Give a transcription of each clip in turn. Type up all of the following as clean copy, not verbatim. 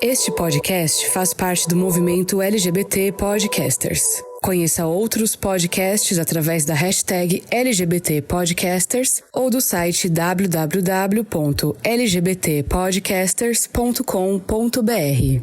Este podcast faz parte do movimento LGBT Podcasters. Conheça outros podcasts através da hashtag LGBT Podcasters ou do site www.lgbtpodcasters.com.br.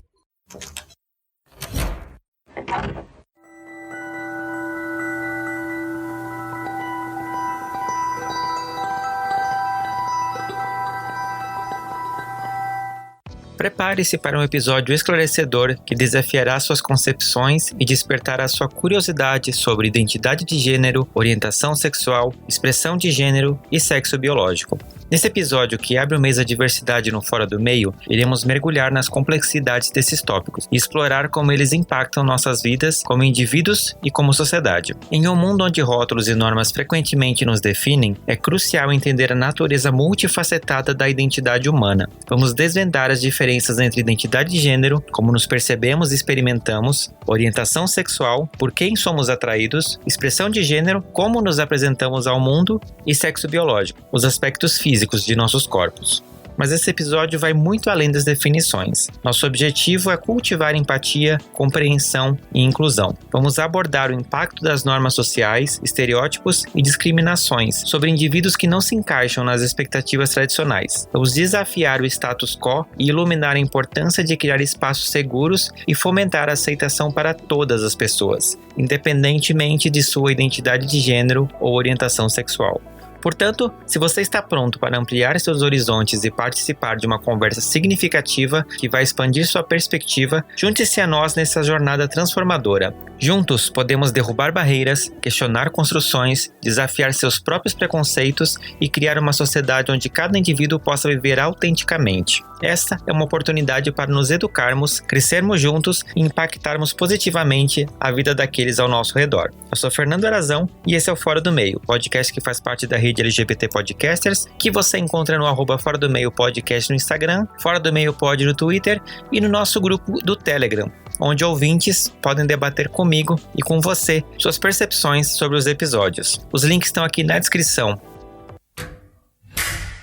Prepare-se para um episódio esclarecedor que desafiará suas concepções e despertará sua curiosidade sobre identidade de gênero, orientação sexual, expressão de gênero e sexo biológico. Nesse episódio, que abre o mês da diversidade no Fora do Meio, iremos mergulhar nas complexidades desses tópicos e explorar como eles impactam nossas vidas como indivíduos e como sociedade. Em um mundo onde rótulos e normas frequentemente nos definem, é crucial entender a natureza multifacetada da identidade humana. Vamos desvendar as diferenças entre identidade de gênero, como nos percebemos e experimentamos, orientação sexual, por quem somos atraídos, expressão de gênero, como nos apresentamos ao mundo e sexo biológico, os aspectos físicos de nossos corpos. Mas esse episódio vai muito além das definições. Nosso objetivo é cultivar empatia, compreensão e inclusão. Vamos abordar o impacto das normas sociais, estereótipos e discriminações sobre indivíduos que não se encaixam nas expectativas tradicionais. Vamos desafiar o status quo e iluminar a importância de criar espaços seguros e fomentar a aceitação para todas as pessoas, independentemente de sua identidade de gênero ou orientação sexual. Portanto, se você está pronto para ampliar seus horizontes e participar de uma conversa significativa que vai expandir sua perspectiva, junte-se a nós nessa jornada transformadora. Juntos, podemos derrubar barreiras, questionar construções, desafiar seus próprios preconceitos e criar uma sociedade onde cada indivíduo possa viver autenticamente. Esta é uma oportunidade para nos educarmos, crescermos juntos e impactarmos positivamente a vida daqueles ao nosso redor. Eu sou Fernando Arazão e esse é o Fora do Meio, podcast que faz parte da rede LGBT Podcasters, que você encontra no @Fora do Meio Podcast no Instagram, Fora do Meio Pod no Twitter e no nosso grupo do Telegram, onde ouvintes podem debater comigo e com você suas percepções sobre os episódios. Os links estão aqui na descrição.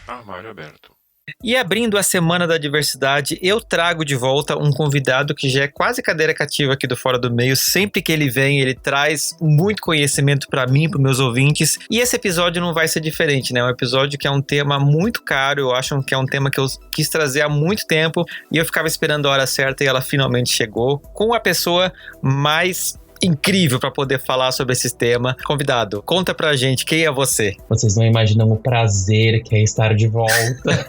Armário aberto. E abrindo a Semana da Diversidade, eu trago de volta um convidado que já é quase cadeira cativa aqui do Fora do Meio. Sempre que ele vem, ele traz muito conhecimento para mim, para meus ouvintes. E esse episódio não vai ser diferente, né? É um episódio que é um tema muito caro. Eu acho que é um tema que eu quis trazer há muito tempo. E eu ficava esperando a hora certa e ela finalmente chegou. Com a pessoa mais incrível para poder falar sobre esse tema. Convidado, conta pra gente, quem é você? Vocês não imaginam o prazer que é estar de volta.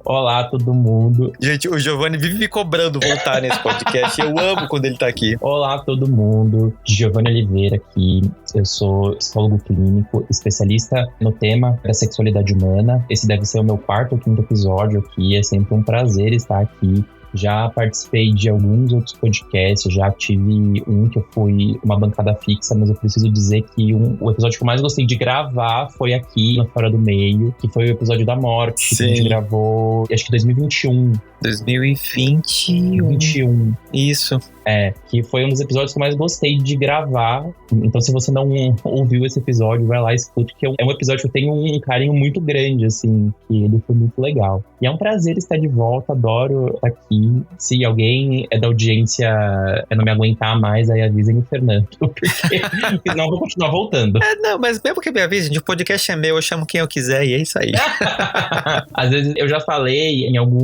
Olá, todo mundo. Gente, o Giovanni vive me cobrando voltar nesse podcast. Eu amo quando ele tá aqui. Olá, todo mundo. Giovanni Oliveira aqui. Eu sou psicólogo clínico, especialista no tema da sexualidade humana. Esse deve ser o meu 4º ou 5º episódio aqui. É sempre um prazer estar aqui. Já participei de alguns outros podcasts, já tive um que eu fui uma bancada fixa, mas eu preciso dizer que o episódio que eu mais gostei de gravar foi aqui no Fora do Meio, que foi o episódio da morte. Sim. Que a gente gravou, acho que 2021. 2021. Isso. Que foi um dos episódios que eu mais gostei de gravar. Então, se você não ouviu esse episódio, vai lá e escute, que é um episódio que eu tenho um carinho muito grande, assim, que ele foi muito legal. E é um prazer estar de volta, adoro estar aqui. Se alguém é da audiência não me aguentar mais, aí avisem o Fernando, porque senão eu vou continuar voltando. Não, mas mesmo que me avisem, o podcast é meu, eu chamo quem eu quiser e é isso aí. Às vezes eu já falei em algum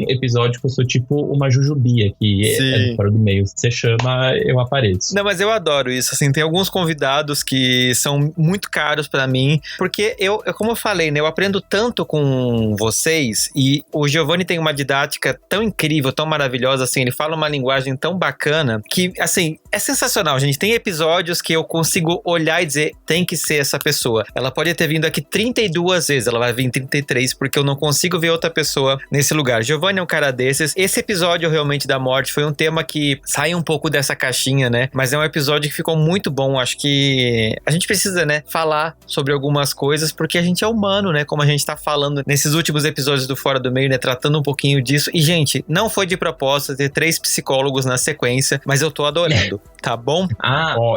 episódio que eu sou tipo uma Jujubia, que é do Fora do Meio. Você chama, eu apareço. Não, mas eu adoro isso, assim, tem alguns convidados que são muito caros pra mim, porque como eu falei, né, eu aprendo tanto com vocês, e o Giovanni tem uma didática tão incrível, tão maravilhosa, assim, ele fala uma linguagem tão bacana, que, assim, é sensacional, gente. Tem episódios que eu consigo olhar e dizer, tem que ser essa pessoa. Ela pode ter vindo aqui 32 vezes, ela vai vir 33, porque eu não consigo ver outra pessoa nesse lugar. Giovanni é um cara desses. Esse episódio, realmente, da morte, foi um tema que sai um pouco dessa caixinha, né? Mas é um episódio que ficou muito bom. Acho que a gente precisa, né, falar sobre algumas coisas, porque a gente é humano, né? Como a gente tá falando nesses últimos episódios do Fora do Meio, né? Tratando um pouquinho disso. E, gente, não foi de propósito ter 3 psicólogos na sequência, mas eu tô adorando. tá bom?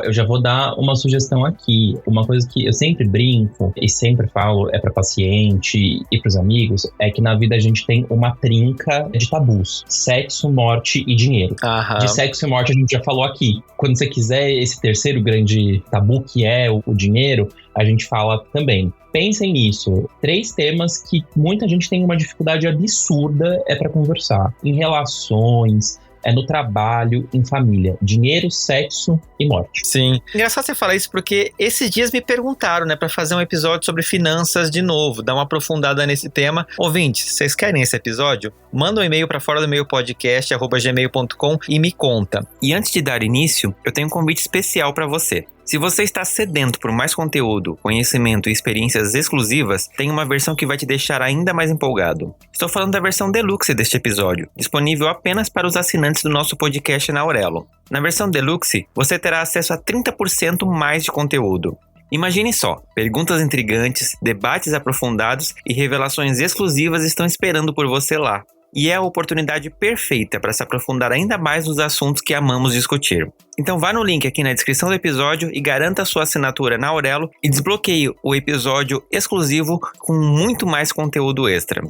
Eu já vou dar uma sugestão aqui. Uma coisa que eu sempre brinco e sempre falo pra paciente e pros amigos, é que na vida a gente tem uma trinca de tabus: sexo, morte e dinheiro. Aham. De sexo e morte a gente já falou aqui. Quando você quiser esse terceiro grande tabu, que é o dinheiro, a gente fala também. Pensem nisso. 3 temas que muita gente tem uma dificuldade absurda pra conversar. Em relações, no trabalho, em família. Dinheiro, sexo e morte. Sim. Engraçado você falar isso porque esses dias me perguntaram, né, pra fazer um episódio sobre finanças de novo, dar uma aprofundada nesse tema. Ouvintes, vocês querem esse episódio? Manda um e-mail pra fora do meu podcast, @gmail.com, e me conta. E antes de dar início, eu tenho um convite especial pra você. Se você está sedento por mais conteúdo, conhecimento e experiências exclusivas, tem uma versão que vai te deixar ainda mais empolgado. Estou falando da versão Deluxe deste episódio, disponível apenas para os assinantes do nosso podcast na Aurelo. Na versão Deluxe, você terá acesso a 30% mais de conteúdo. Imagine só, perguntas intrigantes, debates aprofundados e revelações exclusivas estão esperando por você lá. E é a oportunidade perfeita para se aprofundar ainda mais nos assuntos que amamos discutir. Então vá no link aqui na descrição do episódio e garanta a sua assinatura na Aurelo e desbloqueie o episódio exclusivo com muito mais conteúdo extra.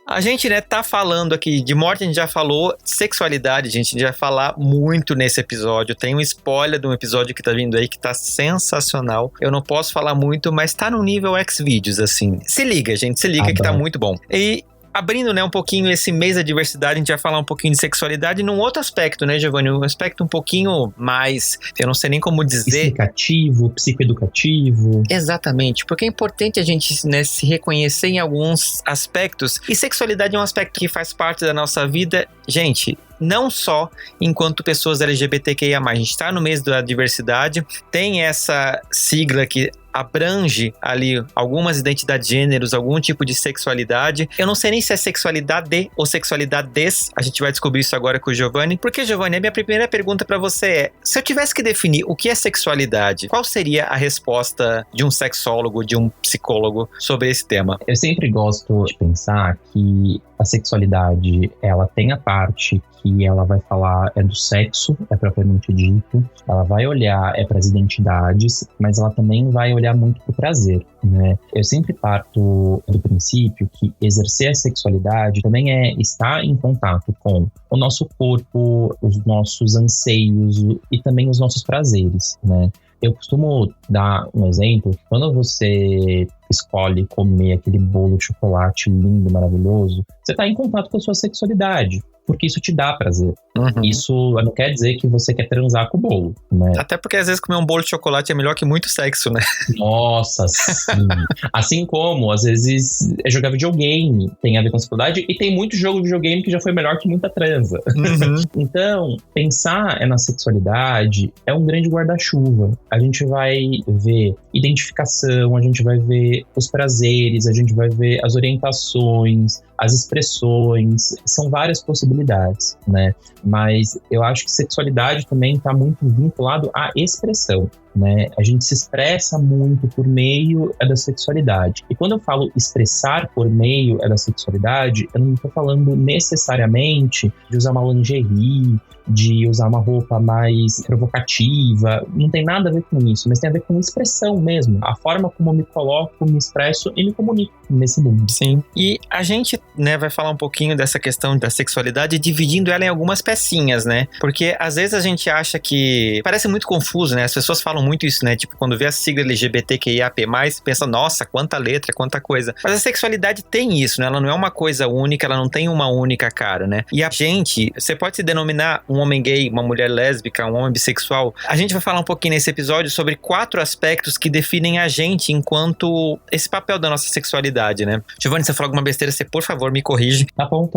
A gente, né, tá falando aqui de morte, a gente já falou, sexualidade, a gente já vai falar muito nesse episódio. Tem um spoiler de um episódio que tá vindo aí que tá sensacional. Eu não posso falar muito, mas tá no nível Xvideos, assim. Se liga, gente, se liga que tá muito bom. E abrindo, né, um pouquinho esse mês da diversidade, a gente vai falar um pouquinho de sexualidade num outro aspecto, né, Giovanni? Um aspecto um pouquinho mais, eu não sei nem como dizer. Explicativo, psicoeducativo. Exatamente, porque é importante a gente, né, se reconhecer em alguns aspectos. E sexualidade é um aspecto que faz parte da nossa vida, gente, não só enquanto pessoas LGBTQIA+. A gente está no mês da diversidade, tem essa sigla que abrange ali algumas identidades de gêneros, algum tipo de sexualidade. Eu não sei nem se é sexualidade ou sexualidades. A gente vai descobrir isso agora com o Giovanni. Porque, Giovanni, a minha primeira pergunta para você é: se eu tivesse que definir o que é sexualidade, qual seria a resposta de um sexólogo, de um psicólogo sobre esse tema? Eu sempre gosto de pensar que a sexualidade, ela tem a parte que ela vai falar do sexo, propriamente dito. Ela vai olhar para as identidades, mas ela também vai olhar muito para o prazer, né? Eu sempre parto do princípio que exercer a sexualidade também é estar em contato com o nosso corpo, os nossos anseios e também os nossos prazeres, né? Eu costumo dar um exemplo. Quando você escolhe comer aquele bolo de chocolate lindo, maravilhoso, você está em contato com a sua sexualidade, porque isso te dá prazer. Uhum. Isso não quer dizer que você quer transar com o bolo, né? Até porque às vezes comer um bolo de chocolate é melhor que muito sexo, né? Nossa, sim. Assim como, às vezes, jogar videogame tem a ver com sexualidade, e tem muito jogo de videogame que já foi melhor que muita transa. Uhum. Então, pensar na sexualidade é um grande guarda-chuva. A gente vai ver identificação, a gente vai ver os prazeres, a gente vai ver as orientações, as expressões, são várias possibilidades, né? Mas eu acho que sexualidade também está muito vinculado à expressão, né? A gente se expressa muito por meio da sexualidade. E quando eu falo expressar por meio da sexualidade, eu não estou falando necessariamente de usar uma lingerie, de usar uma roupa mais provocativa, não tem nada a ver com isso, mas tem a ver com expressão mesmo, a forma como eu me coloco, me expresso e me comunico nesse mundo. Sim, e a gente, né, vai falar um pouquinho dessa questão da sexualidade, dividindo ela em algumas pecinhas, né, porque às vezes a gente acha que, parece muito confuso, né, as pessoas falam muito isso, né, tipo, quando vê a sigla LGBTQIAP+, pensa, nossa, quanta letra, quanta coisa, mas a sexualidade tem isso, né, ela não é uma coisa única, ela não tem uma única cara, né, e a gente, você pode se denominar um homem gay, uma mulher lésbica, um homem bissexual. A gente vai falar um pouquinho nesse episódio sobre 4 aspectos que definem a gente enquanto esse papel da nossa sexualidade, né? Giovanni, se eu falar alguma besteira, você, por favor, me corrige. Tá bom.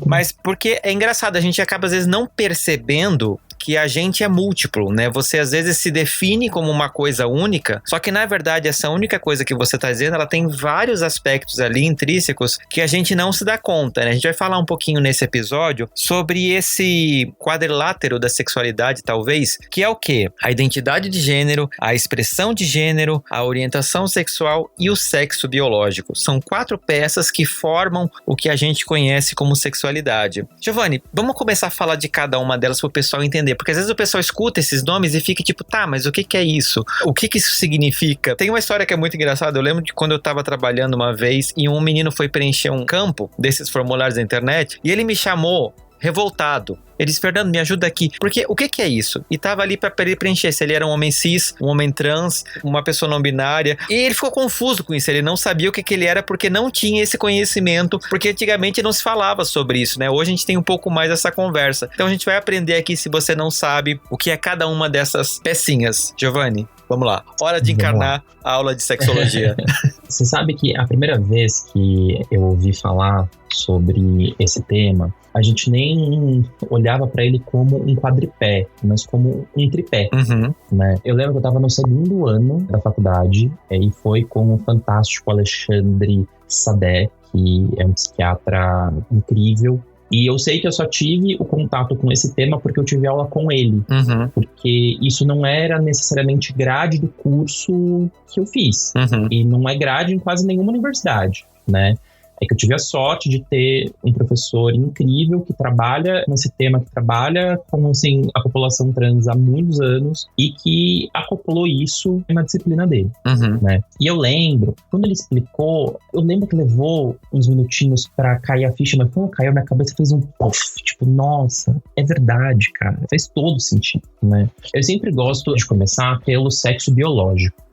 Mas porque é engraçado, a gente acaba às vezes não percebendo que a gente é múltiplo, né? Você às vezes se define como uma coisa única, só que na verdade essa única coisa que você tá dizendo, ela tem vários aspectos ali intrínsecos que a gente não se dá conta, né? A gente vai falar um pouquinho nesse episódio sobre esse quadrilátero da sexualidade, talvez, que é o quê? A identidade de gênero, a expressão de gênero, a orientação sexual e o sexo biológico. São 4 peças que formam o que a gente conhece como sexualidade. Giovanni, vamos começar a falar de cada uma delas para o pessoal entender entender, porque às vezes o pessoal escuta esses nomes e fica tipo, tá, mas o que que é isso? O que que isso significa? Tem uma história que é muito engraçada, eu lembro de quando eu tava trabalhando uma vez e um menino foi preencher um campo desses formulários da internet e ele me chamou revoltado. Ele disse, Fernando, me ajuda aqui. Porque o que que é isso? E tava ali pra ele preencher se ele era um homem cis, um homem trans, uma pessoa não binária. E ele ficou confuso com isso. Ele não sabia o que que ele era porque não tinha esse conhecimento. Porque antigamente não se falava sobre isso, né? Hoje a gente tem um pouco mais essa conversa. Então a gente vai aprender aqui, se você não sabe, o que é cada uma dessas pecinhas. Giovanni, vamos lá. Hora de encarnar a aula de sexologia. Você sabe que a primeira vez que eu ouvi falar sobre esse tema, a gente nem olhava para ele como um quadripé, mas como um tripé, né? Eu lembro que eu estava no segundo ano da faculdade e foi com o fantástico Alexandre Sadek, que é um psiquiatra incrível. E eu sei que eu só tive o contato com esse tema porque eu tive aula com ele. Porque isso não era necessariamente grade do curso que eu fiz. E não é grade em quase nenhuma universidade, né? É que eu tive a sorte de ter um professor incrível que trabalha nesse tema, que trabalha com, assim, a população trans há muitos anos e que acoplou isso na disciplina dele, né? E eu lembro, quando ele explicou, eu lembro que levou uns minutinhos pra cair a ficha, mas quando caiu, minha cabeça fez um puff, tipo, nossa, é verdade, cara, faz todo sentido, né? Eu sempre gosto de começar pelo sexo biológico.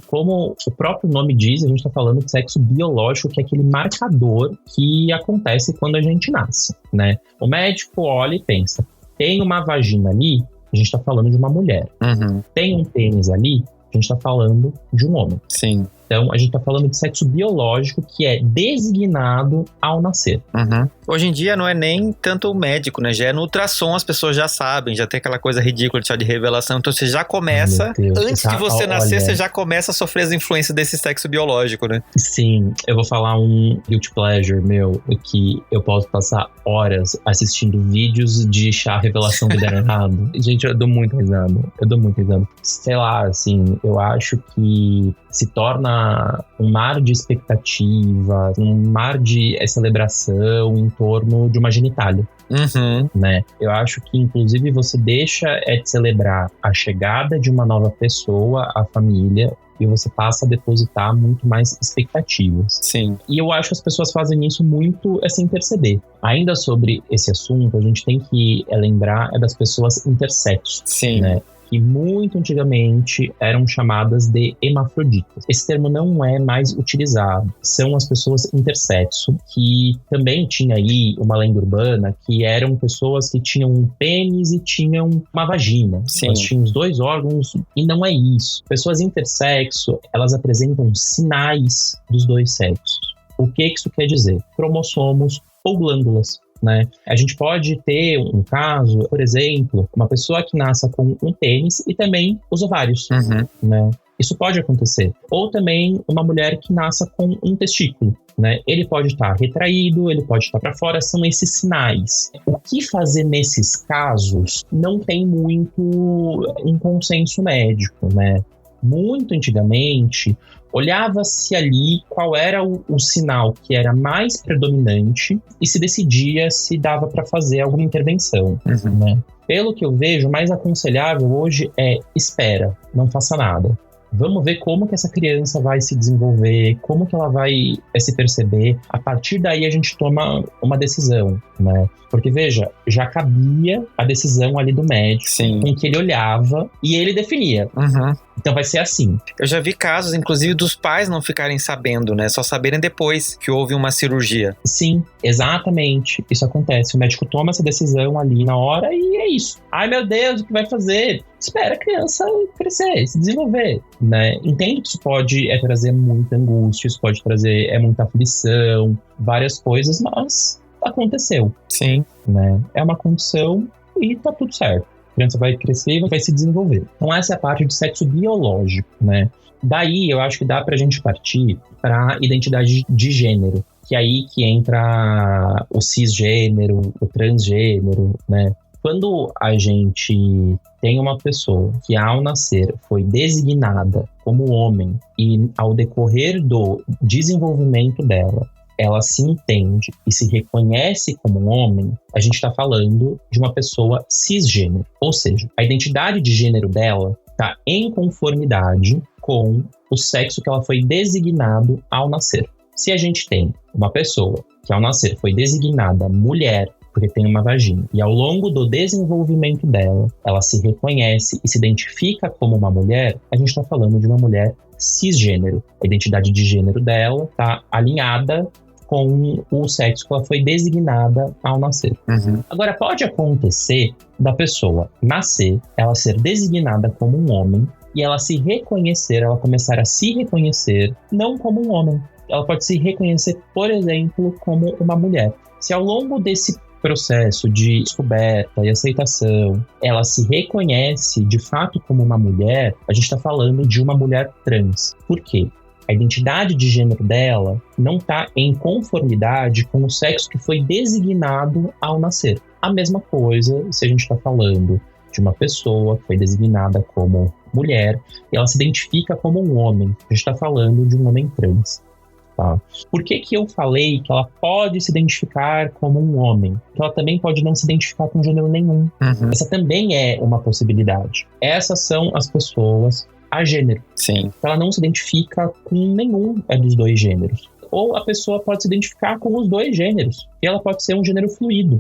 Como o próprio nome diz, a gente tá falando de sexo biológico, que é aquele marcador que acontece quando a gente nasce, né? O médico olha e pensa, tem uma vagina ali, a gente tá falando de uma mulher. Tem um pênis ali, a gente tá falando de um homem. Sim. Então, a gente tá falando de sexo biológico que é designado ao nascer. Hoje em dia não é nem tanto o médico, né? Já é no ultrassom, as pessoas já sabem, já tem aquela coisa ridícula de chá de revelação. Então você já começa, antes de você nascer, você já começa a sofrer as influências desse sexo biológico, né? Sim, eu vou falar um guilty pleasure meu, que eu posso passar horas assistindo vídeos de chá revelação que deram errado. Gente, eu dou muito risada. Sei lá, assim, eu acho que se torna um mar de expectativa, um mar de celebração em torno de uma genitália. Né? Eu acho que inclusive você deixa de celebrar a chegada de uma nova pessoa à família e você passa a depositar muito mais expectativas. Sim. E eu acho que as pessoas fazem isso muito sem perceber. Ainda sobre esse assunto, a gente tem que lembrar das pessoas intersexo. Sim. Né? Que muito antigamente eram chamadas de hermafroditas. Esse termo não é mais utilizado. São as pessoas intersexo, que também tinha aí uma lenda urbana, que eram pessoas que tinham um pênis e tinham uma vagina. Sim. Elas tinham os dois órgãos, e não é isso. Pessoas intersexo, elas apresentam sinais dos dois sexos. O que isso quer dizer? Cromossomos ou glândulas. Né? A gente pode ter um caso, por exemplo, uma pessoa que nasça com um pênis e também os ovários, né? Isso pode acontecer. Ou também uma mulher que nasça com um testículo, né? Ele pode estar retraído, ele pode estar para fora, são esses sinais. O que fazer nesses casos não tem muito um consenso médico, né? Muito antigamente, olhava-se ali qual era o sinal que era mais predominante e se decidia se dava para fazer alguma intervenção. Né? Pelo que eu vejo, o mais aconselhável hoje é espera, não faça nada. Vamos ver como que essa criança vai se desenvolver, como que ela vai se perceber. A partir daí a gente toma uma decisão, né? Porque, veja, já cabia a decisão ali do médico, com que ele olhava e ele definia. Então vai ser assim. Eu já vi casos, inclusive, dos pais não ficarem sabendo, né? Só saberem depois que houve uma cirurgia. Sim, exatamente. Isso acontece. O médico toma essa decisão ali na hora e é isso. Ai, meu Deus, o que vai fazer? Espera a criança crescer, se desenvolver, né? Entendo que isso pode trazer muita angústia, isso pode trazer muita aflição, várias coisas, mas aconteceu. Sim. Né? É uma condição e tá tudo certo. A criança vai crescer e vai se desenvolver. Então essa é a parte de sexo biológico, né? Daí eu acho que dá pra gente partir pra identidade de gênero, que é aí que entra o cisgênero, o transgênero, né? Quando a gente tem uma pessoa que ao nascer foi designada como homem e ao decorrer do desenvolvimento dela ela se entende e se reconhece como um homem, a gente está falando de uma pessoa cisgênero. Ou seja, a identidade de gênero dela está em conformidade com o sexo que ela foi designado ao nascer. Se a gente tem uma pessoa que ao nascer foi designada mulher, porque tem uma vagina, e ao longo do desenvolvimento dela, ela se reconhece e se identifica como uma mulher, a gente está falando de uma mulher cisgênero. A identidade de gênero dela está alinhada com o sexo que ela foi designada ao nascer. Agora, pode acontecer da pessoa nascer, ela ser designada como um homem, e ela se reconhecer, ela começar a se reconhecer não como um homem. Ela pode se reconhecer, por exemplo, como uma mulher. Se ao longo desse processo de descoberta e aceitação, ela se reconhece de fato como uma mulher, a gente está falando de uma mulher trans. Por quê? A identidade de gênero dela não está em conformidade com o sexo que foi designado ao nascer. A mesma coisa se a gente está falando de uma pessoa que foi designada como mulher e ela se identifica como um homem. A gente está falando de um homem trans. Tá? Por que eu falei que ela pode se identificar como um homem? Que ela também pode não se identificar com gênero nenhum. Essa também é uma possibilidade. Essas são as pessoas agênero. Sim. Ela não se identifica com nenhum dos dois gêneros. Ou a pessoa pode se identificar com os dois gêneros. E ela pode ser um gênero fluido.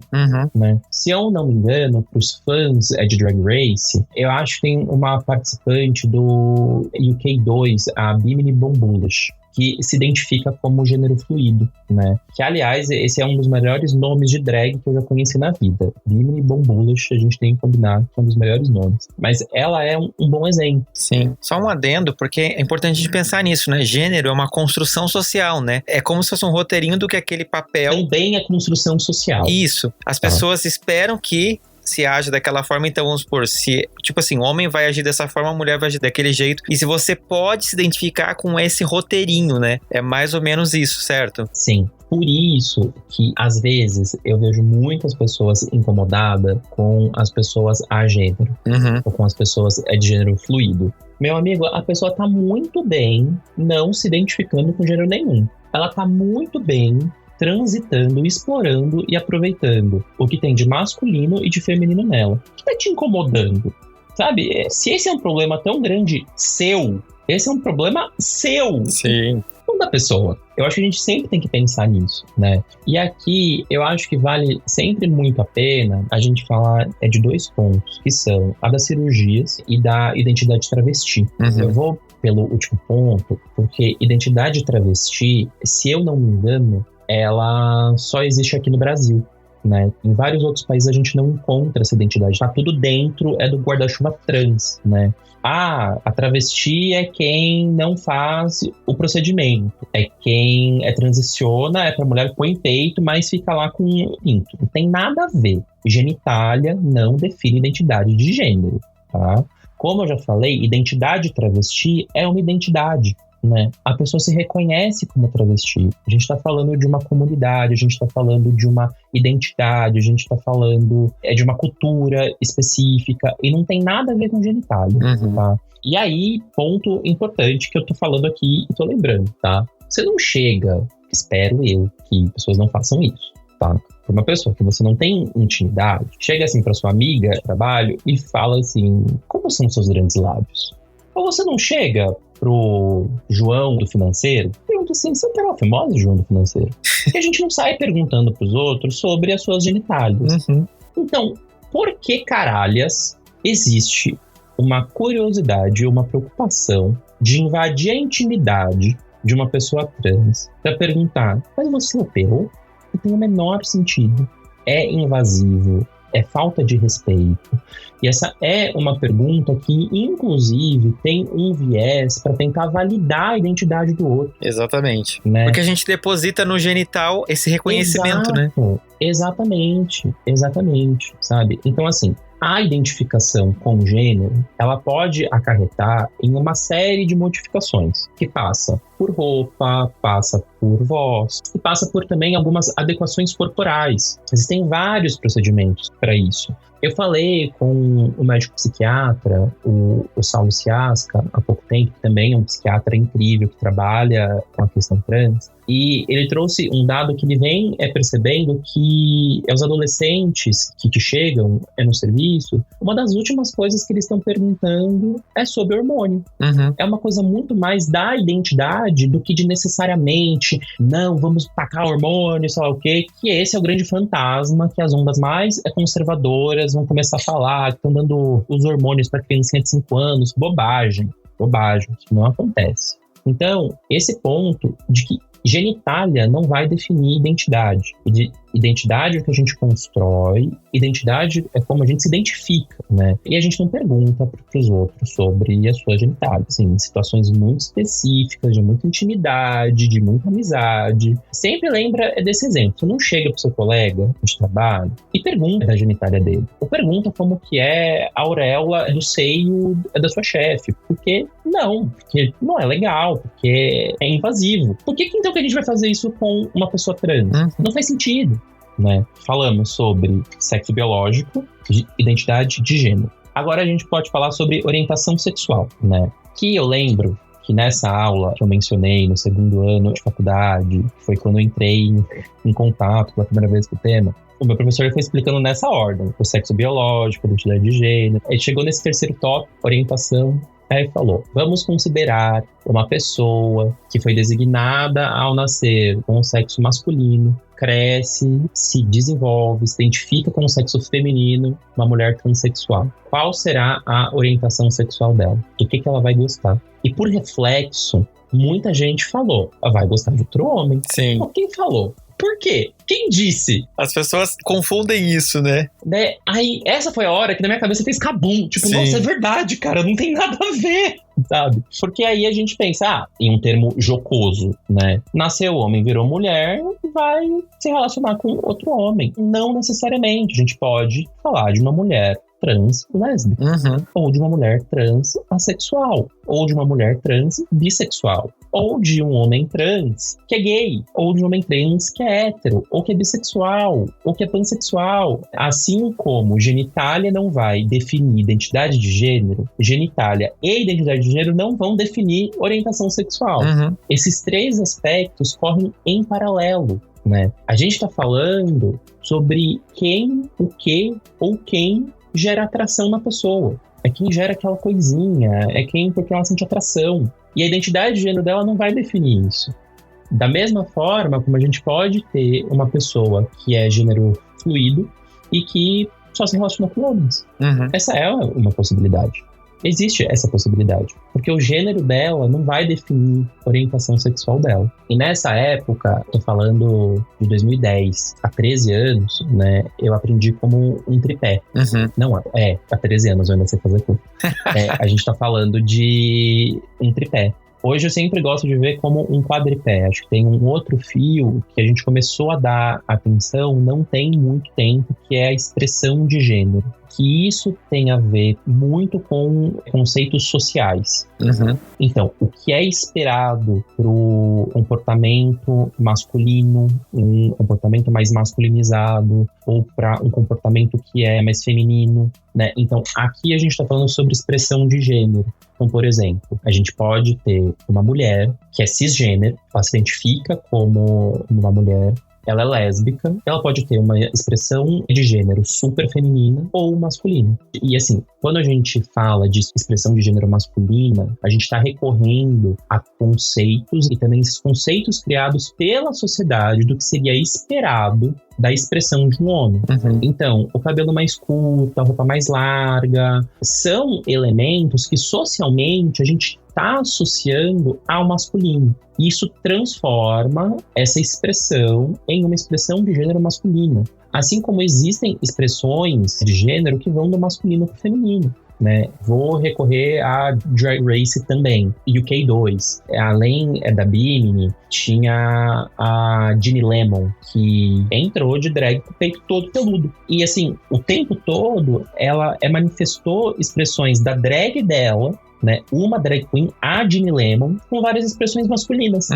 Né? Se eu não me engano, para os fãs de Drag Race, eu acho que tem uma participante do UK2, a Bimini Bombulas, que se identifica como gênero fluido, né? Que, aliás, esse é um dos melhores nomes de drag que eu já conheci na vida. Bimini Bombulas, a gente tem que combinar que é um dos melhores nomes. Mas ela é um bom exemplo. Sim. Só um adendo, porque é importante a gente pensar nisso, né? Gênero é uma construção social, né? É como se fosse um roteirinho do que aquele papel... Também é construção social. Isso. As pessoas esperam que se age daquela forma, então vamos supor, se, tipo assim, o homem vai agir dessa forma, a mulher vai agir daquele jeito, e se você pode se identificar com esse roteirinho, né? É mais ou menos isso, certo? Sim. Por isso que, às vezes, eu vejo muitas pessoas incomodadas com as pessoas agênero, ou com as pessoas de gênero fluido. Meu amigo, a pessoa tá muito bem não se identificando com gênero nenhum. Ela tá muito bem transitando, explorando e aproveitando o que tem de masculino e de feminino nela. O que tá te incomodando? Sabe? Se esse é um problema tão grande seu, esse é um problema seu. Sim. Não da pessoa. Eu acho que a gente sempre tem que pensar nisso, né? E aqui, eu acho que vale sempre muito a pena a gente falar de dois pontos, que são a das cirurgias e da identidade travesti. Eu vou pelo último ponto, porque identidade travesti, se eu não me engano, ela só existe aqui no Brasil, né? Em vários outros países a gente não encontra essa identidade. Tá tudo dentro do guarda-chuva trans, né? A travesti é quem não faz o procedimento. É quem transiciona, pra mulher que põe peito, mas fica lá com pinto. Não tem nada a ver. Genitália não define identidade de gênero, tá? Como eu já falei, identidade travesti é uma identidade, né? A pessoa se reconhece como travesti. A gente está falando de uma comunidade, a gente está falando de uma identidade, a gente está falando de uma cultura específica e não tem nada a ver com genitália, tá? E aí, ponto importante que eu tô falando aqui e tô lembrando, tá? Você não chega, espero eu, que pessoas não façam isso, tá? Para uma pessoa que você não tem intimidade, chega assim para sua amiga de trabalho e fala assim, como são seus grandes lábios? Ou você não chega pro João do financeiro, pergunta assim, você é uma famosa, João do financeiro? Porque a gente não sai perguntando pros outros sobre as suas genitálias. Então, por que caralhas existe uma curiosidade, uma preocupação de invadir a intimidade de uma pessoa trans para perguntar, mas você operou? Não tem o menor sentido. É invasivo, é falta de respeito. E essa é uma pergunta que, inclusive, tem um viés para tentar validar a identidade do outro. Exatamente. Né? Porque a gente deposita no genital esse reconhecimento, né? Exatamente, sabe? Então, assim, a identificação com gênero, ela pode acarretar em uma série de modificações, que passa por roupa, passa por voz, e passa por também algumas adequações corporais. Existem vários procedimentos para isso. Eu falei com o médico psiquiatra, o Saulo Ciasca, há pouco tempo, que também é um psiquiatra incrível que trabalha com a questão trans. E ele trouxe um dado que ele vem percebendo que os adolescentes que chegam no serviço, uma das últimas coisas que eles estão perguntando é sobre hormônio. É uma coisa muito mais da identidade do que de necessariamente, não, vamos tacar hormônio, sei lá o quê, que esse é o grande fantasma que as ondas mais conservadoras vão começar a falar, que estão dando os hormônios para criancinha de 5 anos. Bobagem, isso não acontece. Então, esse ponto de que genitália não vai definir identidade. Identidade é o que a gente constrói, identidade é como a gente se identifica, né? E a gente não pergunta para os outros sobre a sua genitália. Assim, em situações muito específicas, de muita intimidade, de muita amizade. Sempre lembra desse exemplo. Você não chega pro seu colega de trabalho e pergunta da genitália dele. Ou pergunta como que é a auréola do seio da sua chefe. Porque não é legal, porque é invasivo. Por que então que a gente vai fazer isso com uma pessoa trans? Não faz sentido. Né? Falamos sobre sexo biológico, identidade de gênero. Agora a gente pode falar sobre orientação sexual, né? Que eu lembro que nessa aula que eu mencionei no 2º ano de faculdade, foi quando eu entrei em contato pela primeira vez com o tema, o meu professor foi explicando nessa ordem: o sexo biológico, identidade de gênero. Ele chegou nesse 3º tópico, orientação. Aí falou, vamos considerar uma pessoa que foi designada ao nascer com o sexo masculino, cresce, se desenvolve, se identifica com o sexo feminino, uma mulher transexual. Qual será a orientação sexual dela? Do que ela vai gostar? E por reflexo, muita gente falou, vai gostar de outro homem. Sim. Quem falou? Por quê? Quem disse? As pessoas confundem isso, né? Aí, essa foi a hora que na minha cabeça fez cabum. Tipo, Sim. Nossa, é verdade, cara, não tem nada a ver, sabe? Porque aí a gente pensa, em um termo jocoso, né? Nasceu homem, virou mulher, vai se relacionar com outro homem. Não necessariamente. A gente pode falar de uma mulher trans lésbica, ou de uma mulher trans assexual, ou de uma mulher trans bissexual, ou de um homem trans que é gay, ou de um homem trans que é hétero, ou que é bissexual, ou que é pansexual. Assim como genitália não vai definir identidade de gênero, genitália e identidade de gênero não vão definir orientação sexual. Esses 3 aspectos correm em paralelo, né? A gente está falando sobre quem, o que ou quem gera atração na pessoa. É quem gera aquela coisinha, é quem porque ela sente atração. E a identidade de gênero dela não vai definir isso. Da mesma forma como a gente pode ter uma pessoa que é gênero fluido e que só se relaciona com homens. Essa é uma possibilidade. Existe essa possibilidade, porque o gênero dela não vai definir a orientação sexual dela. E nessa época, tô falando de 2010, há 13 anos, né, eu aprendi como um tripé. Não, há 13 anos eu ainda sei fazer tudo. A gente tá falando de um tripé. Hoje eu sempre gosto de ver como um quadripé. Acho que tem um outro fio que a gente começou a dar atenção não tem muito tempo, que é a expressão de gênero. Que isso tem a ver muito com conceitos sociais. Então, o que é esperado pro comportamento masculino, um comportamento mais masculinizado, ou para um comportamento que é mais feminino, né? Então, aqui a gente está falando sobre expressão de gênero. Então, por exemplo, a gente pode ter uma mulher que é cisgênero, ela se identifica como uma mulher, ela é lésbica, ela pode ter uma expressão de gênero super feminina ou masculina. E assim, quando a gente fala de expressão de gênero masculina, a gente está recorrendo a conceitos e também esses conceitos criados pela sociedade do que seria esperado da expressão de um homem. Então, o cabelo mais curto, a roupa mais larga, são elementos que socialmente a gente está associando ao masculino. Isso transforma essa expressão em uma expressão de gênero masculina. Assim como existem expressões de gênero que vão do masculino para o feminino. Né? Vou recorrer a Drag Race também, UK2. Além da Bimini, tinha a Ginny Lemon, que entrou de drag com o peito todo peludo. E assim, o tempo todo, ela manifestou expressões da drag dela, né? Uma drag queen, a Ginny Lemon, com várias expressões masculinas,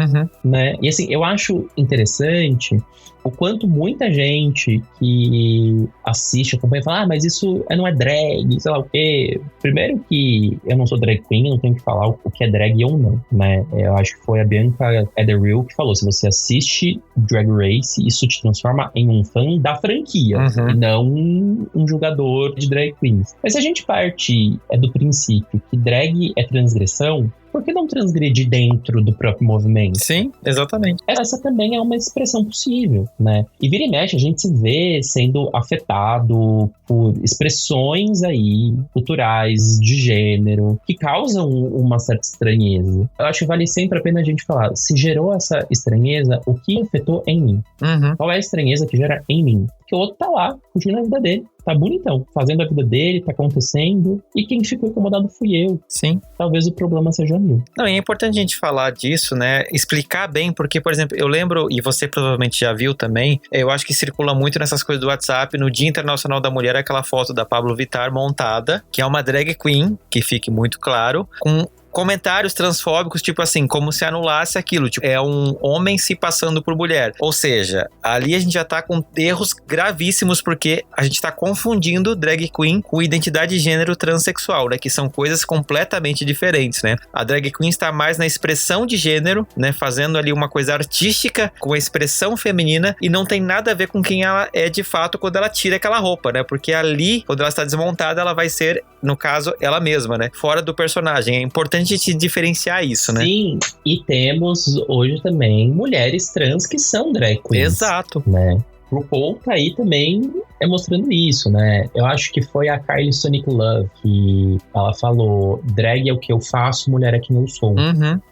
né? E assim, eu acho interessante o quanto muita gente que assiste, acompanha, fala, mas isso não é drag, sei lá o quê. Primeiro que eu não sou drag queen, não tenho que falar o que é drag ou não, né? Eu acho que foi a Bianca Ederreal que falou, se você assiste Drag Race, isso te transforma em um fã da franquia, e não um julgador de drag queens. Mas se a gente parte do princípio que drag é transgressão, por que não transgredir dentro do próprio movimento? Sim, exatamente. Essa também é uma expressão possível, né? E vira e mexe, a gente se vê sendo afetado por expressões aí culturais, de gênero, que causam uma certa estranheza. Eu acho que vale sempre a pena a gente falar, se gerou essa estranheza, o que afetou em mim? Qual é a estranheza que gera em mim? Porque o outro tá lá, curtindo a vida dele, tá bonitão, fazendo a vida dele, tá acontecendo, e quem ficou incomodado fui eu. Sim. Talvez o problema seja meu. Não, e é importante a gente falar disso, né? Explicar bem, porque, por exemplo, eu lembro, e você provavelmente já viu também, eu acho que circula muito nessas coisas do WhatsApp, no Dia Internacional da Mulher, aquela foto da Pablo Vittar montada, que é uma drag queen, que fique muito claro, com comentários transfóbicos, tipo assim, como se anulasse aquilo, tipo, é um homem se passando por mulher. Ou seja, ali a gente já tá com erros gravíssimos, porque a gente tá confundindo drag queen com identidade de gênero transexual, né? Que são coisas completamente diferentes, né? A drag queen está mais na expressão de gênero, né? Fazendo ali uma coisa artística com a expressão feminina e não tem nada a ver com quem ela é de fato quando ela tira aquela roupa, né? Porque ali, quando ela está desmontada, ela vai ser, no caso, ela mesma, né? Fora do personagem. É importante a gente diferenciar isso, né? Sim, e temos hoje também mulheres trans que são drag queens. Exato. Né? RuPaul tá aí também mostrando isso, né? Eu acho que foi a Kylie Sonic Love que ela falou, drag é o que eu faço, mulher é quem eu sou.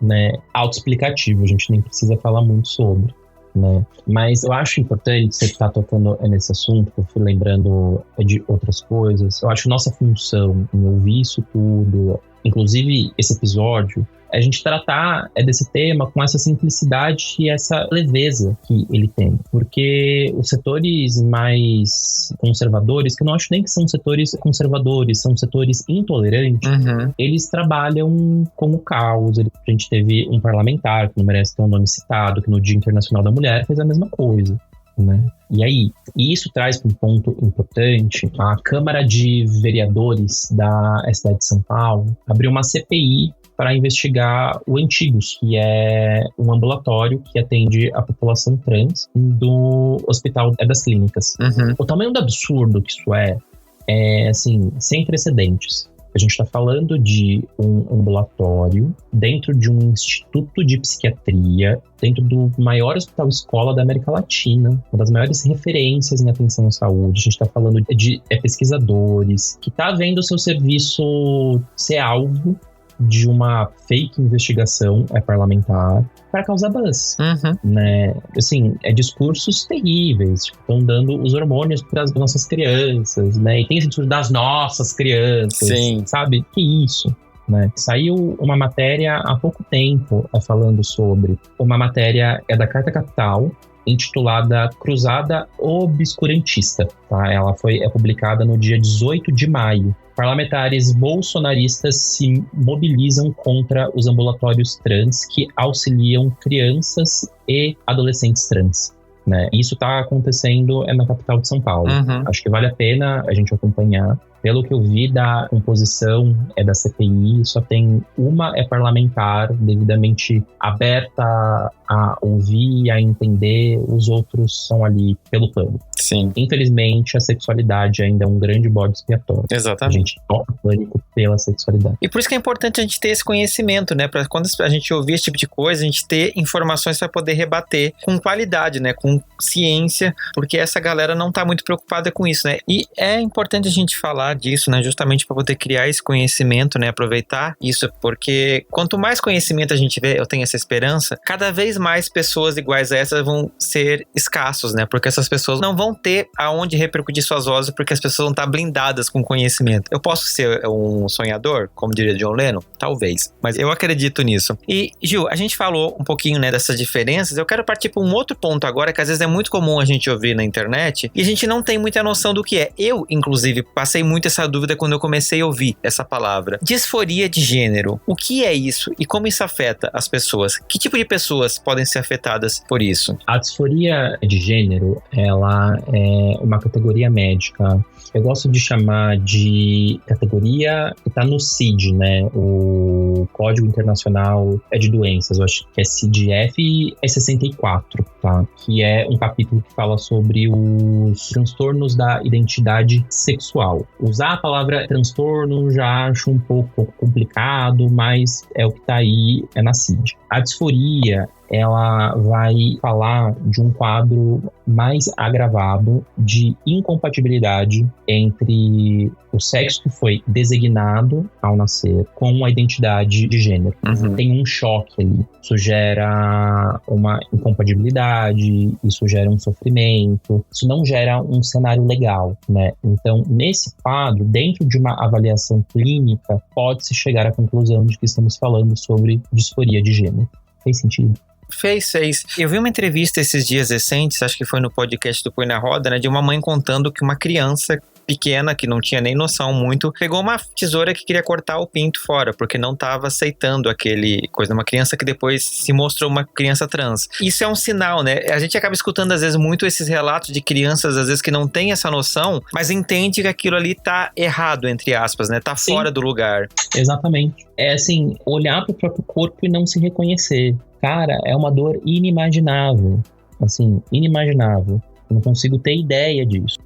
Né? Autoexplicativo, a gente nem precisa falar muito sobre. Né? Mas eu acho importante, você estar tocando nesse assunto, eu fui lembrando de outras coisas, eu acho nossa função em ouvir isso tudo, inclusive esse episódio, é a gente tratar desse tema com essa simplicidade e essa leveza que ele tem. Porque os setores mais conservadores, que eu não acho nem que são setores conservadores, são setores intolerantes, eles trabalham com o caos. A gente teve um parlamentar, que não merece ter um nome citado, que no Dia Internacional da Mulher fez a mesma coisa. Né? E aí, isso traz para um ponto importante, a Câmara de Vereadores da cidade de São Paulo abriu uma CPI para investigar o Antigos, que é um ambulatório que atende a população trans do Hospital das Clínicas. O tamanho do absurdo que isso é assim, sem precedentes. A gente está falando de um ambulatório dentro de um instituto de psiquiatria, dentro do maior hospital-escola da América Latina, uma das maiores referências em atenção à saúde. A gente está falando de pesquisadores, que está vendo o seu serviço ser alvo de uma fake investigação parlamentar para causar buzz, né? Assim, discursos terríveis, estão dando os hormônios para as nossas crianças, né? E tem esse discurso das nossas crianças, sabe? Que isso? Né? Saiu uma matéria há pouco tempo falando sobre, uma matéria da Carta Capital, intitulada Cruzada Obscurantista, tá? Ela foi publicada no dia 18 de maio. Parlamentares bolsonaristas se mobilizam contra os ambulatórios trans que auxiliam crianças e adolescentes trans. Né? Isso está acontecendo na capital de São Paulo. Acho que vale a pena a gente acompanhar. Pelo que eu vi da composição da CPI, só tem uma parlamentar devidamente aberta a ouvir e a entender, os outros são ali pelo pano. Sim. Infelizmente, a sexualidade ainda é um grande bode expiatório. Exatamente. A gente toca pânico pela sexualidade. E por isso que é importante a gente ter esse conhecimento, né? Para quando a gente ouvir esse tipo de coisa, a gente ter informações para poder rebater com qualidade, né? Com ciência, porque essa galera não tá muito preocupada com isso, né? E é importante a gente falar disso, né? Justamente para poder criar esse conhecimento, né? Aproveitar isso, porque quanto mais conhecimento a gente vê, eu tenho essa esperança, cada vez mais pessoas iguais a essas vão ser escassos, né? Porque essas pessoas não vão ter aonde repercutir suas vozes, porque as pessoas vão estar blindadas com conhecimento. Eu posso ser um sonhador, como diria John Lennon? Talvez, mas eu acredito nisso. E, Gil, a gente falou um pouquinho, né, dessas diferenças. Eu quero partir para um outro ponto agora, que às vezes é muito comum a gente ouvir na internet, e a gente não tem muita noção do que é. Eu, inclusive, passei muito muito essa dúvida quando eu comecei a ouvir essa palavra. Disforia de gênero. O que é isso e como isso afeta as pessoas? Que tipo de pessoas podem ser afetadas por isso? A disforia de gênero, ela é uma categoria médica. Eu gosto de chamar de categoria que está no CID, né? O Código Internacional de Doenças, eu acho que é CID-F, é 64, tá? Que é um capítulo que fala sobre os transtornos da identidade sexual. Usar a palavra transtorno já acho um pouco complicado, mas é o que está aí, é na CID. A disforia, ela vai falar de um quadro mais agravado de incompatibilidade entre o sexo que foi designado ao nascer com a identidade de gênero. Tem um choque ali. Isso gera uma incompatibilidade, isso gera um sofrimento, isso não gera um cenário legal, né? Então, nesse quadro, dentro de uma avaliação clínica, pode-se chegar à conclusão de que estamos falando sobre disforia de gênero. Fez sentido? Fez. Eu vi uma entrevista esses dias recentes, acho que foi no podcast do Põe na Roda, né, de uma mãe contando que uma criança pequena, que não tinha nem noção muito, pegou uma tesoura que queria cortar o pinto fora, porque não estava aceitando aquele coisa, uma criança que depois se mostrou uma criança trans. Isso é um sinal, né? A gente acaba escutando às vezes muito esses relatos de crianças, às vezes que não têm essa noção, mas entende que aquilo ali tá errado, entre aspas, né? Tá Sim. Fora do lugar. Exatamente. É assim, olhar pro próprio corpo e não se reconhecer. Cara, é uma dor inimaginável. Assim, inimaginável. Eu não consigo ter ideia disso.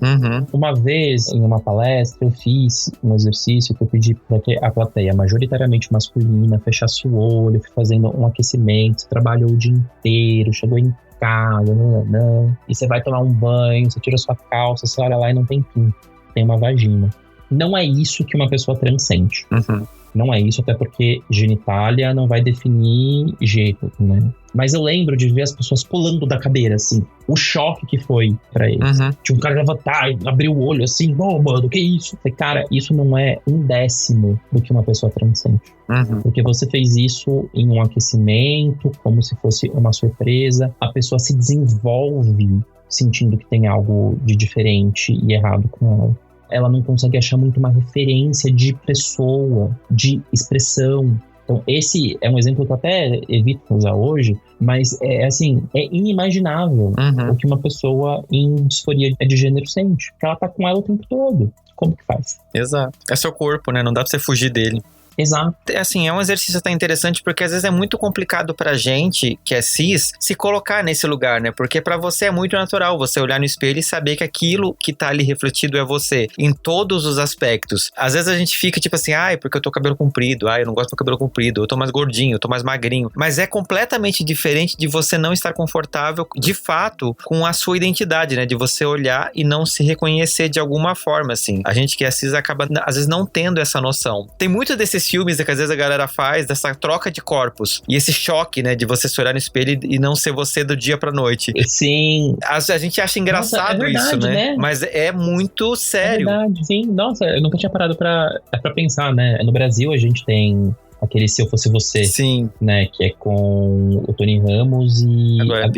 Uma vez, em uma palestra, eu fiz um exercício que eu pedi para que a plateia, majoritariamente masculina, fechasse o olho, fui fazendo um aquecimento, trabalhou o dia inteiro, chegou em casa, e você vai tomar um banho, você tira sua calça, você olha lá e não tem pinto, tem uma vagina. Não é isso que uma pessoa trans sente. Não é isso, até porque genitália não vai definir jeito, né? Mas eu lembro de ver as pessoas pulando da cadeira, assim. O choque que foi pra eles. Tipo, um cara levantar e abrir o olho, assim. Mano, que isso? Falei, cara, isso não é 1/10 do que uma pessoa trans sente. Porque você fez isso em um aquecimento, como se fosse uma surpresa. A pessoa se desenvolve sentindo que tem algo de diferente e errado com ela. Ela não consegue achar muito uma referência de pessoa, de expressão. Então, esse é um exemplo que eu até evito usar hoje, mas é assim, é inimaginável o que uma pessoa em disforia de gênero sente. Porque ela tá com ela o tempo todo. Como que faz? Exato. É seu corpo, né? Não dá pra você fugir dele. Exato. Assim, é um exercício até interessante porque às vezes é muito complicado pra gente, que é cis, se colocar nesse lugar, né? Porque pra você é muito natural você olhar no espelho e saber que aquilo que tá ali refletido é você, em todos os aspectos. Às vezes a gente fica tipo assim, porque eu tô com cabelo comprido, eu não gosto do cabelo comprido, eu tô mais gordinho, eu tô mais magrinho. Mas é completamente diferente de você não estar confortável, de fato, com a sua identidade, né? De você olhar e não se reconhecer de alguma forma, assim. A gente que é cis acaba, às vezes, não tendo essa noção. Tem muito desses filmes que às vezes a galera faz, dessa troca de corpos. E esse choque, né, de você se olhar no espelho e não ser você do dia pra noite. Sim. A gente acha engraçado. Nossa, é verdade, isso, né? Mas é muito sério. É verdade, sim. Nossa, eu nunca tinha parado pra pensar, né? No Brasil a gente tem aquele Se Eu Fosse Você. Sim. Né? Que é com o Tony Ramos e a Glória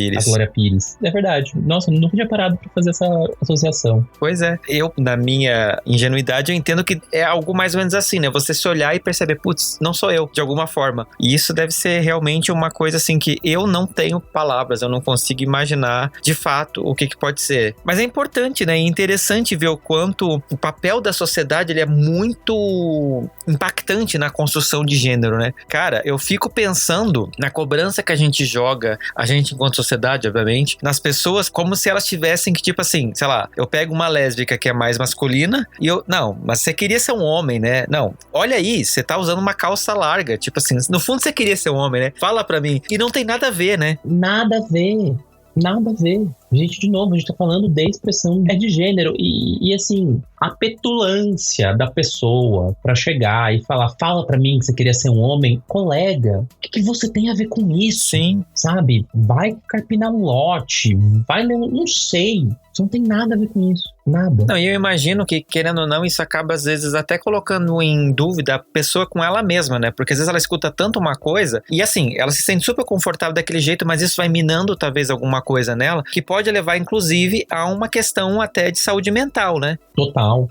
Pires. É verdade. Nossa, eu nunca tinha parado pra fazer essa associação. Pois é. Eu, na minha ingenuidade, eu entendo que é algo mais ou menos assim, né? Você se olhar e perceber, putz, não sou eu, de alguma forma. E isso deve ser realmente uma coisa assim que eu não tenho palavras, eu não consigo imaginar de fato o que pode ser. Mas é importante, né? E interessante ver o quanto o papel da sociedade ele é muito impactante na construção de gênero. Né? Cara, eu fico pensando na cobrança que a gente joga, a gente enquanto sociedade, obviamente, nas pessoas como se elas tivessem que, tipo assim, sei lá, eu pego uma lésbica que é mais masculina e não, mas você queria ser um homem, né? Não, olha aí, você tá usando uma calça larga, tipo assim, no fundo você queria ser um homem, né? Fala pra mim. E não tem nada a ver, né? Nada a ver. Nada a ver. Gente, de novo, a gente tá falando de expressão de gênero e assim, a petulância da pessoa pra chegar e falar, fala pra mim que você queria ser um homem, colega, o que você tem a ver com isso? Sim. Sabe? Vai carpinar um lote, vai ler não sei. Isso não tem nada a ver com isso. Nada. Não, e eu imagino que, querendo ou não, isso acaba às vezes até colocando em dúvida a pessoa com ela mesma, né? Porque às vezes ela escuta tanto uma coisa e assim, ela se sente super confortável daquele jeito, mas isso vai minando talvez alguma coisa nela que pode pode levar, inclusive, a uma questão até de saúde mental, né? Total.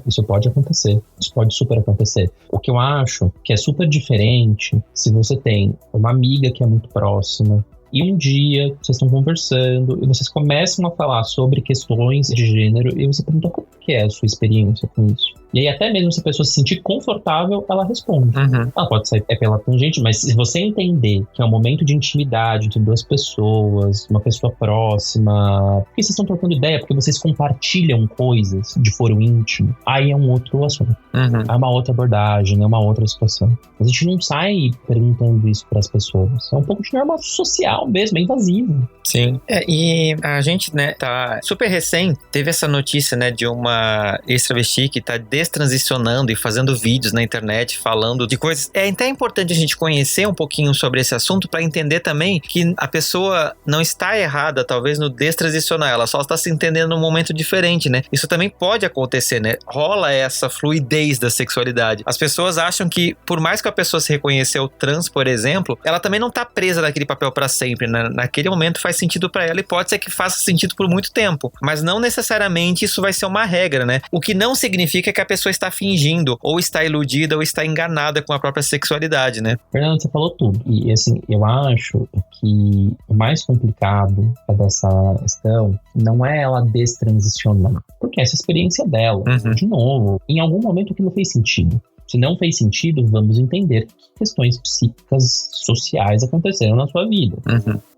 Isso pode acontecer. Isso pode super acontecer. O que eu acho que é super diferente se você tem uma amiga que é muito próxima e um dia vocês estão conversando e vocês começam a falar sobre questões de gênero e você pergunta como que é a sua experiência com isso. E aí até mesmo se a pessoa se sentir confortável, ela responde. Ela pode sair pela tangente, mas se você entender que é um momento de intimidade entre duas pessoas, uma pessoa próxima, porque vocês estão trocando ideia, porque vocês compartilham coisas de foro íntimo, aí é um outro assunto. É uma outra abordagem, é uma outra situação. A gente não sai perguntando isso para as pessoas. É um pouco de norma social mesmo, é invasivo. Sim. E a gente, né, tá super recém, teve essa notícia, né, de uma ex-travesti que tá destransicionando e fazendo vídeos na internet falando de coisas. É até importante a gente conhecer um pouquinho sobre esse assunto para entender também que a pessoa não está errada, talvez, no destransicionar, ela só está se entendendo num momento diferente, né? Isso também pode acontecer, né? Rola essa fluidez da sexualidade. As pessoas acham que, por mais que a pessoa se reconheceu trans, por exemplo, ela também não tá presa naquele papel para sempre, né? Naquele momento faz sentido para ela e pode ser que faça sentido por muito tempo, mas não necessariamente isso vai ser uma regra, né? O que não significa que a pessoa está fingindo, ou está iludida, ou está enganada com a própria sexualidade, né? Fernando, você falou tudo. E assim, eu acho que o mais complicado dessa questão não é ela destransicionar, porque essa é a experiência dela. De novo, em algum momento aquilo fez sentido. Se não fez sentido, vamos entender que questões psíquicas, sociais aconteceram na sua vida.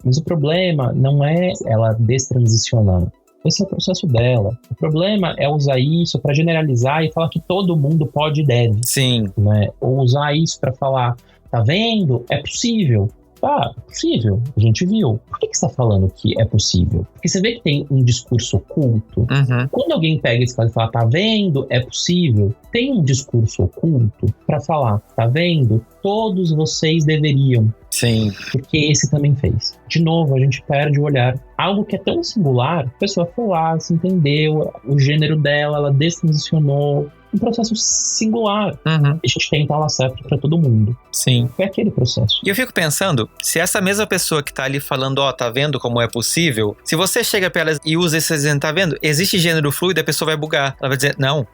Mas o problema não é ela destransicionar. Esse é o processo dela. O problema é usar isso para generalizar e falar que todo mundo pode e deve. Sim. Né? Ou usar isso para falar, tá vendo? É possível. Tá, é possível. A gente viu. Por que você tá falando que é possível? Porque você vê que tem um discurso oculto. Quando alguém pega esse caso e fala, tá vendo? É possível. Tem um discurso oculto para falar, tá vendo? Todos vocês deveriam. Sim. Porque esse também fez. De novo, a gente perde o olhar. Algo que é tão singular, a pessoa foi lá, se entendeu, o gênero dela, ela destransicionou. Um processo singular. A gente tenta lá certo pra todo mundo. Sim. É aquele processo. E eu fico pensando, se essa mesma pessoa que tá ali falando, ó, tá vendo como é possível? Se você chega pra ela e usa esse exemplo, tá vendo? Existe gênero fluido, a pessoa vai bugar. Ela vai dizer, não.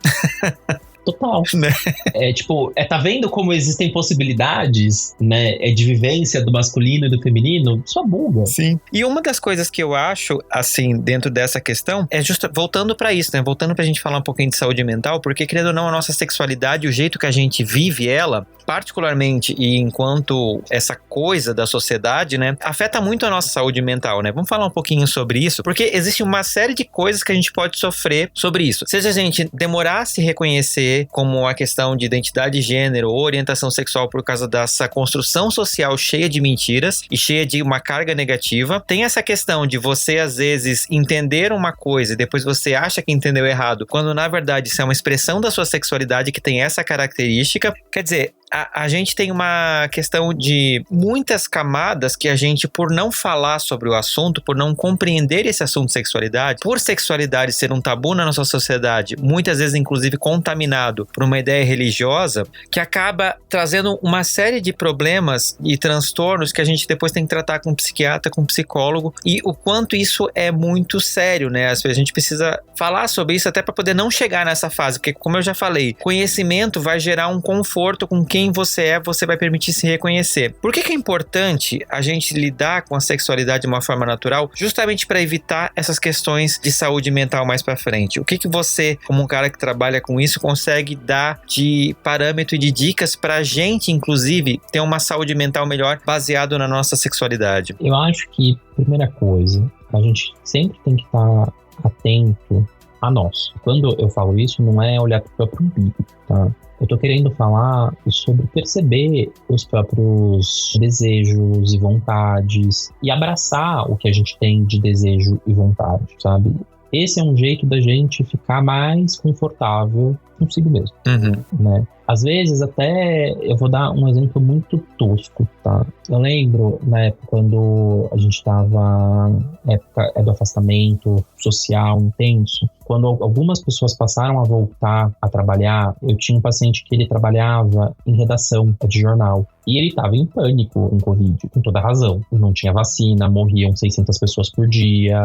Total. Né? É tipo, tá vendo como existem possibilidades, né? É de vivência do masculino e do feminino? Só buga. Sim. E uma das coisas que eu acho, assim, dentro dessa questão, é justo voltando pra isso, né? Voltando pra gente falar um pouquinho de saúde mental, porque, querendo ou não, a nossa sexualidade, o jeito que a gente vive ela, particularmente e enquanto essa coisa da sociedade, né, afeta muito a nossa saúde mental, né? Vamos falar um pouquinho sobre isso, porque existe uma série de coisas que a gente pode sofrer sobre isso. Seja a gente demorar a se reconhecer como a questão de identidade de gênero ou orientação sexual por causa dessa construção social cheia de mentiras e cheia de uma carga negativa. Tem essa questão de você, às vezes, entender uma coisa e depois você acha que entendeu errado, quando na verdade isso é uma expressão da sua sexualidade que tem essa característica. Quer dizer, a gente tem uma questão de muitas camadas que a gente, por não falar sobre o assunto, por não compreender esse assunto de sexualidade, por sexualidade ser um tabu na nossa sociedade, muitas vezes inclusive contaminado por uma ideia religiosa, que acaba trazendo uma série de problemas e transtornos que a gente depois tem que tratar com um psiquiatra, com um psicólogo, e o quanto isso é muito sério, né? Às vezes a gente precisa falar sobre isso até para poder não chegar nessa fase, porque como eu já falei, conhecimento vai gerar um conforto com quem você é, você vai permitir se reconhecer. Por que é importante a gente lidar com a sexualidade de uma forma natural? Justamente para evitar essas questões de saúde mental mais para frente. O que você, como um cara que trabalha com isso, consegue dar de parâmetro e de dicas para a gente, inclusive, ter uma saúde mental melhor baseado na nossa sexualidade? Eu acho que, primeira coisa, a gente sempre tem que estar atento a nós. Quando eu falo isso, não é olhar para o próprio umbigo, tá? Eu tô querendo falar sobre perceber os próprios desejos e vontades e abraçar o que a gente tem de desejo e vontade, sabe? Esse é um jeito da gente ficar mais confortável consigo mesmo, né? Às vezes até, eu vou dar um exemplo muito tosco, tá? Eu lembro na época quando a gente tava na época do afastamento social intenso, Quando algumas pessoas passaram a voltar a trabalhar, eu tinha um paciente que ele trabalhava em redação de jornal. E ele estava em pânico com Covid, com toda razão. Não tinha vacina, morriam 600 pessoas por dia,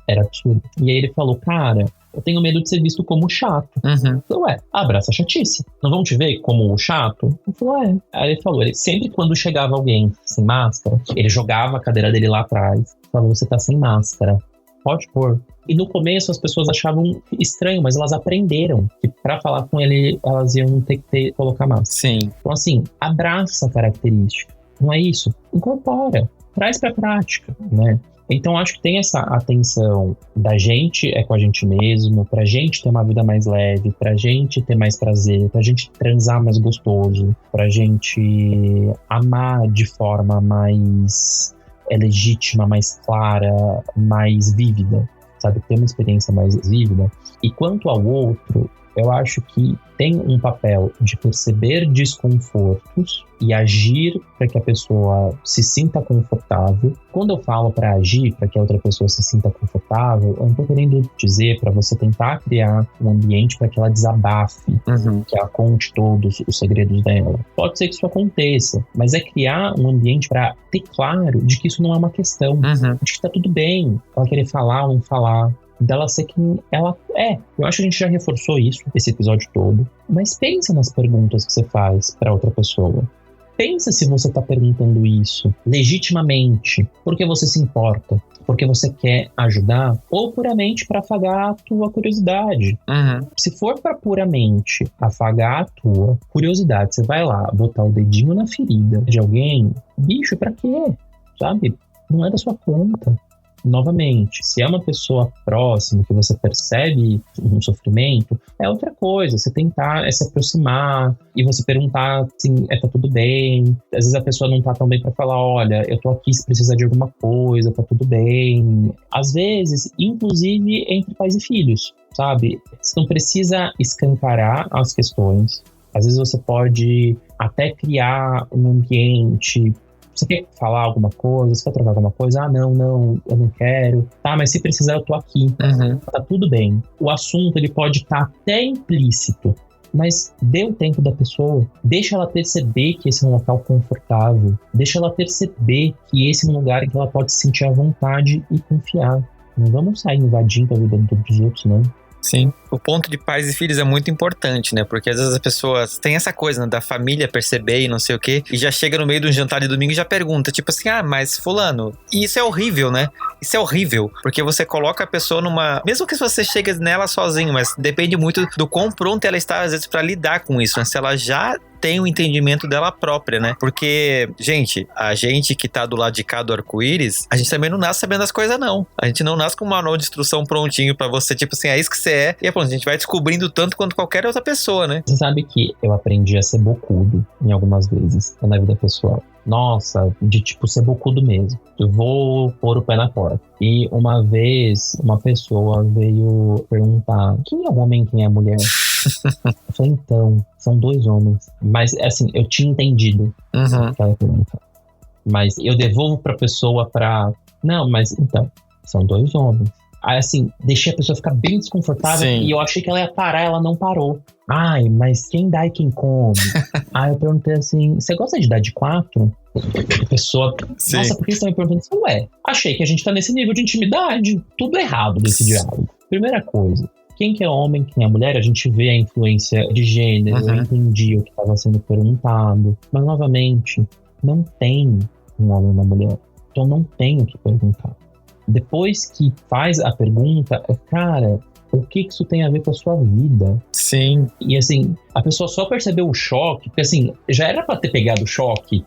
era absurdo. E aí ele falou, cara, eu tenho medo de ser visto como chato. Então, abraça a chatice. Não vão te ver como chato? Eu falei, Aí ele falou, sempre quando chegava alguém sem máscara, ele jogava a cadeira dele lá atrás. Falou, você tá sem máscara. Pode pôr. E no começo as pessoas achavam estranho, mas elas aprenderam que pra falar com ele, elas iam ter que colocar máscara. Sim. Então assim, abraça a característica. Não é isso? Incorpora. Traz pra prática, né? Então acho que tem essa atenção da gente com a gente mesmo, pra gente ter uma vida mais leve, pra gente ter mais prazer, pra gente transar mais gostoso, pra gente amar de forma mais legítima, mais clara, mais vívida, sabe? Ter uma experiência mais vívida. E quanto ao outro, eu acho que tem um papel de perceber desconfortos e agir para que a pessoa se sinta confortável. Quando eu falo para agir para que a outra pessoa se sinta confortável, eu não estou querendo dizer para você tentar criar um ambiente para que ela desabafe, que ela conte todos os segredos dela. Pode ser que isso aconteça, mas é criar um ambiente para ter claro de que isso não é uma questão, de que está tudo bem ela querer falar ou não falar, dela ser quem ela é. Eu acho que a gente já reforçou isso, esse episódio todo. Mas pensa nas perguntas que você faz para outra pessoa. Pensa se você tá perguntando isso legitimamente, porque você se importa, porque você quer ajudar, ou puramente para afagar a tua curiosidade. Se for para puramente afagar a tua curiosidade, você vai lá botar o dedinho na ferida de alguém, bicho, pra quê? Sabe? Não é da sua conta. Novamente, se é uma pessoa próxima que você percebe um sofrimento, é outra coisa. Você tentar se aproximar e você perguntar assim, tá tudo bem. Às vezes a pessoa não tá tão bem pra falar, olha, eu tô aqui se precisar de alguma coisa, tá tudo bem. Às vezes, inclusive entre pais e filhos, sabe? Você não precisa escancarar as questões. Às vezes você pode até criar um ambiente. Você quer falar alguma coisa? Você quer trocar alguma coisa? Ah, não, eu não quero. Tá, mas se precisar eu tô aqui. Tá tudo bem. O assunto, ele pode estar até implícito, mas dê o tempo da pessoa. Deixa ela perceber que esse é um local confortável. Deixa ela perceber que esse é um lugar em que ela pode se sentir à vontade e confiar. Não vamos sair invadindo a vida dos outros, não. Sim. O ponto de pais e filhos é muito importante, né? Porque às vezes as pessoas têm essa coisa, né, da família perceber e não sei o quê, e já chega no meio de um jantar de domingo e já pergunta, tipo assim, mas fulano, e isso é horrível, né? Isso é horrível, porque você coloca a pessoa numa... Mesmo que você chegue nela sozinho, mas depende muito do quão pronta ela está, às vezes, pra lidar com isso, né? Se ela já tem o entendimento dela própria, né? Porque, gente, a gente que tá do lado de cá do arco-íris, a gente também não nasce sabendo as coisas, não. A gente não nasce com um manual de instrução prontinho pra você, tipo assim, é isso que você é. E a gente vai descobrindo tanto quanto qualquer outra pessoa, né? Você sabe que eu aprendi a ser bocudo em algumas vezes na vida pessoal. Nossa, de tipo ser bocudo mesmo. Eu vou pôr o pé na porta. E uma vez, uma pessoa veio perguntar, quem é o homem, quem é a mulher? Eu falei, então, são 2 homens. Mas, assim, eu tinha entendido aquela pergunta. Mas eu devolvo pra pessoa pra... Não, mas, então, são 2 homens. Aí, assim, deixei a pessoa ficar bem desconfortável. Sim. E eu achei que ela ia parar, ela não parou. Ai, mas quem dá e quem come? Aí eu perguntei assim, você gosta de dar de 4? A pessoa, sim. Nossa, por que você tá me perguntando isso? Ué, achei que a gente tá nesse nível de intimidade. Tudo errado desse diálogo. Primeira coisa, quem que é homem, quem é mulher, a gente vê a influência de gênero, eu entendi o que estava sendo perguntado. Mas, novamente, não tem um homem e uma mulher. Então não tem o que perguntar. Depois que faz a pergunta, cara, o que isso tem a ver com a sua vida? Sim. E assim, a pessoa só percebeu o choque, porque assim, já era pra ter pegado o choque,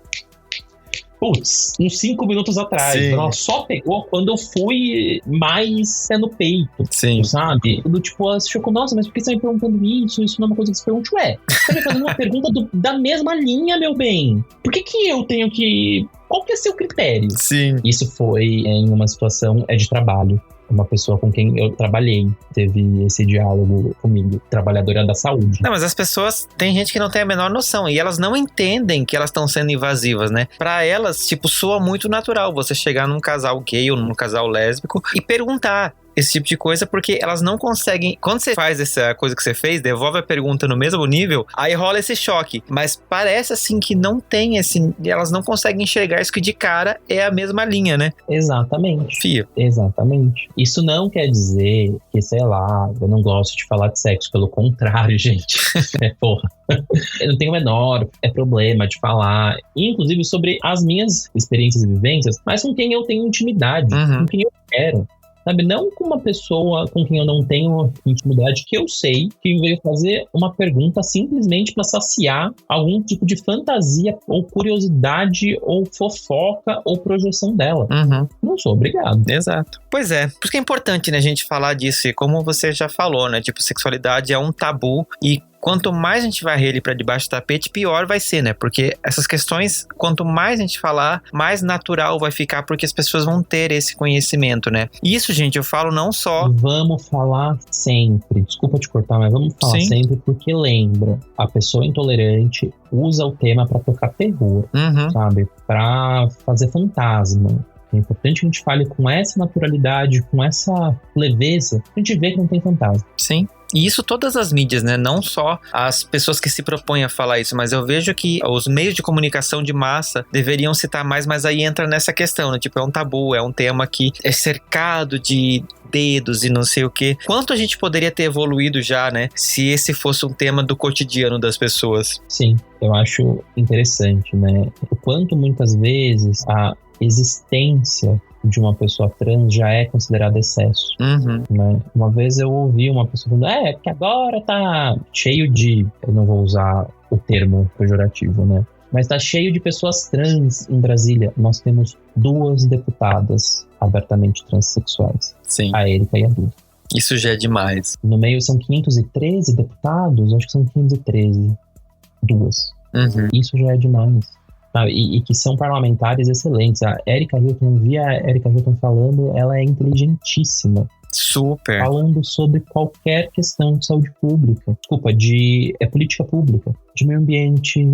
uns 5 minutos atrás. Sim. Ela só pegou quando eu fui mais no peito. Sim. Sabe? Do tipo, ela se chocou, nossa, mas por que você tá me perguntando isso? Isso não é uma coisa que você pergunte. Ué, você tá me fazendo uma pergunta da mesma linha, meu bem. Por que eu tenho que... Qual que é seu critério? Sim. Isso foi em uma situação de trabalho. Uma pessoa com quem eu trabalhei teve esse diálogo comigo, trabalhadora da saúde. Não, mas as pessoas, tem gente que não tem a menor noção e elas não entendem que elas estão sendo invasivas, né? Pra elas, tipo, soa muito natural você chegar num casal gay ou num casal lésbico e perguntar, esse tipo de coisa, porque elas não conseguem... Quando você faz essa coisa que você fez, devolve a pergunta no mesmo nível, aí rola esse choque. Mas parece assim que não tem esse... Elas não conseguem enxergar isso, que de cara é a mesma linha, né? Exatamente. Fia. Exatamente. Isso não quer dizer que, sei lá, eu não gosto de falar de sexo. Pelo contrário, gente. Porra. Eu não tenho o menor problema de falar, inclusive sobre as minhas experiências e vivências, mas com quem eu tenho intimidade, com quem eu quero. Sabe, não com uma pessoa com quem eu não tenho intimidade, que eu sei que veio fazer uma pergunta simplesmente para saciar algum tipo de fantasia ou curiosidade ou fofoca ou projeção dela. Não sou obrigado. Exato. Pois é. Por isso que é importante, né, a gente falar disso. E como você já falou, né? Tipo, sexualidade é um tabu e quanto mais a gente varrer ele pra debaixo do tapete, pior vai ser, né? Porque essas questões, quanto mais a gente falar, mais natural vai ficar, porque as pessoas vão ter esse conhecimento, né? E isso, gente, eu falo não só... Vamos falar sempre. Desculpa te cortar, mas vamos falar sempre, porque lembra, a pessoa intolerante usa o tema pra tocar terror, sabe? Pra fazer fantasma. É importante que a gente fale com essa naturalidade, com essa leveza, a gente vê que não tem fantasma. Sim. E isso todas as mídias, né? Não só as pessoas que se propõem a falar isso, mas eu vejo que os meios de comunicação de massa deveriam citar mais, mas aí entra nessa questão, né? Tipo, é um tabu, é um tema que é cercado de dedos e não sei o quê. Quanto a gente poderia ter evoluído já, né? Se esse fosse um tema do cotidiano das pessoas. Sim, eu acho interessante, né? O quanto muitas vezes a existência de uma pessoa trans já é considerado excesso, né? Uma vez eu ouvi uma pessoa falando, porque agora tá cheio de... Eu não vou usar o termo pejorativo, né? Mas tá cheio de pessoas trans em Brasília. Nós temos 2 deputadas abertamente transexuais. Sim. A Érica e a Du. Isso já é demais. No meio são 513 deputados? Acho que são 513. 2. Isso já é demais. E que são parlamentares excelentes. A Erika Hilton, vi a Erika Hilton falando, ela é inteligentíssima. Super. Falando sobre qualquer questão de saúde pública. Desculpa, é política pública, de meio ambiente,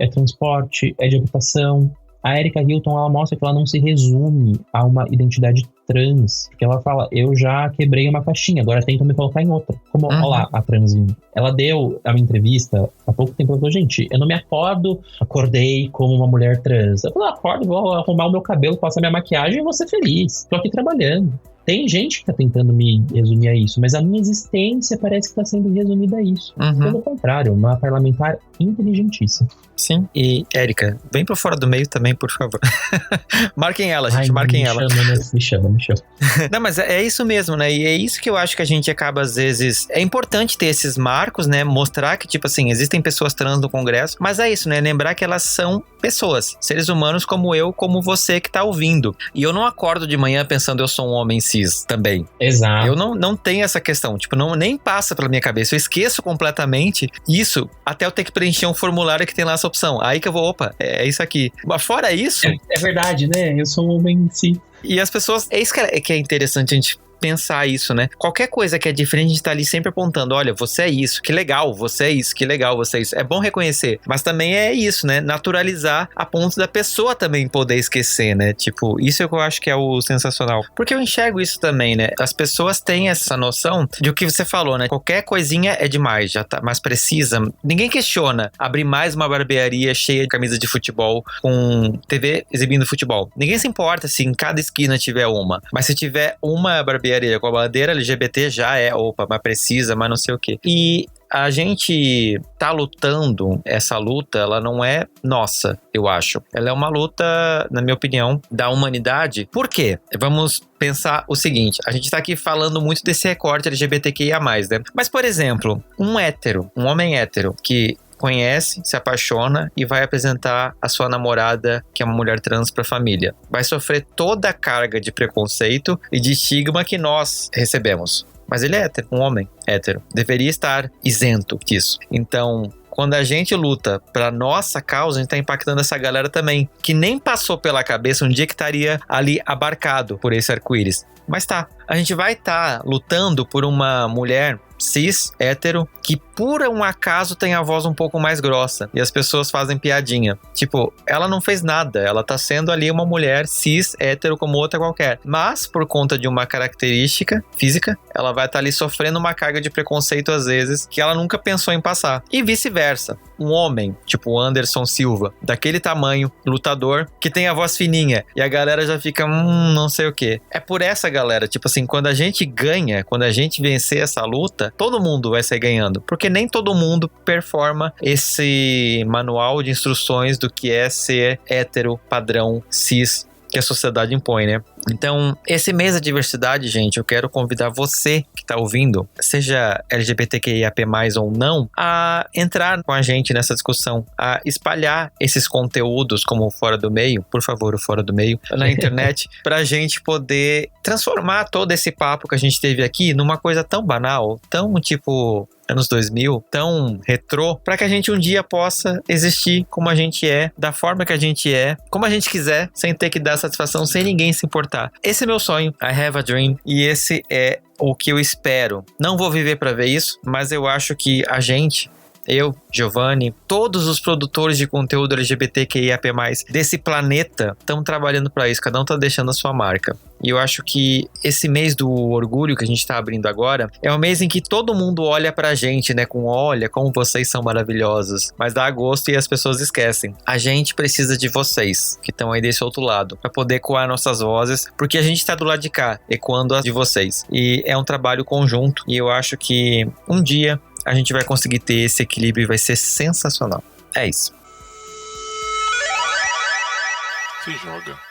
é transporte, é de habitação. A Erika Hilton, ela mostra que ela não se resume a uma identidade trans, porque ela fala, eu já quebrei uma caixinha, agora tentam me colocar em outra. Como, olha lá, a transinha. Ela deu uma entrevista há pouco tempo, ela falou, gente, eu não me acordei como uma mulher trans. Eu falei, acordo, vou arrumar o meu cabelo, passar minha maquiagem e vou ser feliz. Tô aqui trabalhando. Tem gente que tá tentando me resumir a isso, mas a minha existência parece que tá sendo resumida a isso. Pelo contrário, uma parlamentar inteligentíssima. Sim. E, Érica, vem pro Fora do Meio também, por favor. Marquem ela, gente, marquem ela. Me chama. Não, mas é isso mesmo, né? E é isso que eu acho que a gente acaba, às vezes... É importante ter esses marcos, né? Mostrar que, tipo assim, existem pessoas trans no Congresso, mas é isso, né? Lembrar que elas são pessoas, seres humanos como eu, como você que tá ouvindo. E eu não acordo de manhã pensando eu sou um homem cis também. Exato. Eu não tenho essa questão, tipo, nem passa pela minha cabeça. Eu esqueço completamente isso até eu ter que preencher um formulário que tem lá essa opção. Aí que eu vou, opa, é isso aqui. Mas fora isso... É verdade, né? Eu sou um homem cis. E as pessoas... É isso que é interessante a gente pensar isso, né? Qualquer coisa que é diferente, a gente tá ali sempre apontando, olha, você é isso, que legal, você é isso, que legal, você é isso. É bom reconhecer, mas também é isso, né? Naturalizar a ponto da pessoa também poder esquecer, né? Tipo, isso é o que eu acho que é o sensacional. Porque eu enxergo isso também, né? As pessoas têm essa noção de o que você falou, né? Qualquer coisinha é demais, já tá mais precisa. Ninguém questiona abrir mais uma barbearia cheia de camisa de futebol com TV exibindo futebol. Ninguém se importa se em cada esquina tiver uma, mas se tiver uma barbearia com a bandeira LGBT já é, opa, mas precisa, mas não sei o quê. E a gente tá lutando, essa luta, ela não é nossa, eu acho. Ela é uma luta, na minha opinião, da humanidade. Por quê? Vamos pensar o seguinte, a gente tá aqui falando muito desse recorte LGBTQIA+, né? Mas, por exemplo, um homem hétero, que conhece, se apaixona e vai apresentar a sua namorada, que é uma mulher trans, pra família. Vai sofrer toda a carga de preconceito e de estigma que nós recebemos. Mas ele é hétero, um homem hétero. Deveria estar isento disso. Então, quando a gente luta pra nossa causa, a gente tá impactando essa galera também, que nem passou pela cabeça um dia que estaria ali abarcado por esse arco-íris. Mas tá, a gente vai estar lutando por uma mulher cis, hétero, que por um acaso tem a voz um pouco mais grossa e as pessoas fazem piadinha. Tipo, ela não fez nada, ela tá sendo ali uma mulher cis, hétero como outra qualquer. Mas, por conta de uma característica física, ela vai estar ali sofrendo uma carga de preconceito às vezes que ela nunca pensou em passar. E vice-versa. Um homem, tipo o Anderson Silva, daquele tamanho, lutador, que tem a voz fininha e a galera já fica, não sei o que. É por essa galera, tipo assim, quando a gente ganha, quando a gente vencer essa luta, todo mundo vai sair ganhando, porque nem todo mundo performa esse manual de instruções do que é ser hétero, padrão, cis, que a sociedade impõe, né? Então, esse mês da diversidade, gente, eu quero convidar você que tá ouvindo, seja LGBTQIAP+, ou não, a entrar com a gente nessa discussão, a espalhar esses conteúdos como o Fora do Meio, por favor, o Fora do Meio, na internet, pra gente poder transformar todo esse papo que a gente teve aqui numa coisa tão banal, tão tipo anos 2000, tão retrô, para que a gente um dia possa existir como a gente é, da forma que a gente é, como a gente quiser, sem ter que dar satisfação, sem ninguém se importar. Esse é meu sonho, I have a dream, e esse é o que eu espero. Não vou viver para ver isso, mas eu acho que a gente, eu, Giovanni, todos os produtores de conteúdo LGBTQIAP+, desse planeta estão trabalhando para isso, cada um tá deixando a sua marca. E eu acho que esse mês do orgulho que a gente tá abrindo agora é um mês em que todo mundo olha pra gente, né, com olha como vocês são maravilhosos, mas dá gosto e as pessoas esquecem. A gente precisa de vocês, que estão aí desse outro lado, pra poder ecoar nossas vozes, porque a gente tá do lado de cá, ecoando as de vocês. E é um trabalho conjunto, e eu acho que um dia a gente vai conseguir ter esse equilíbrio e vai ser sensacional. É isso. Se joga.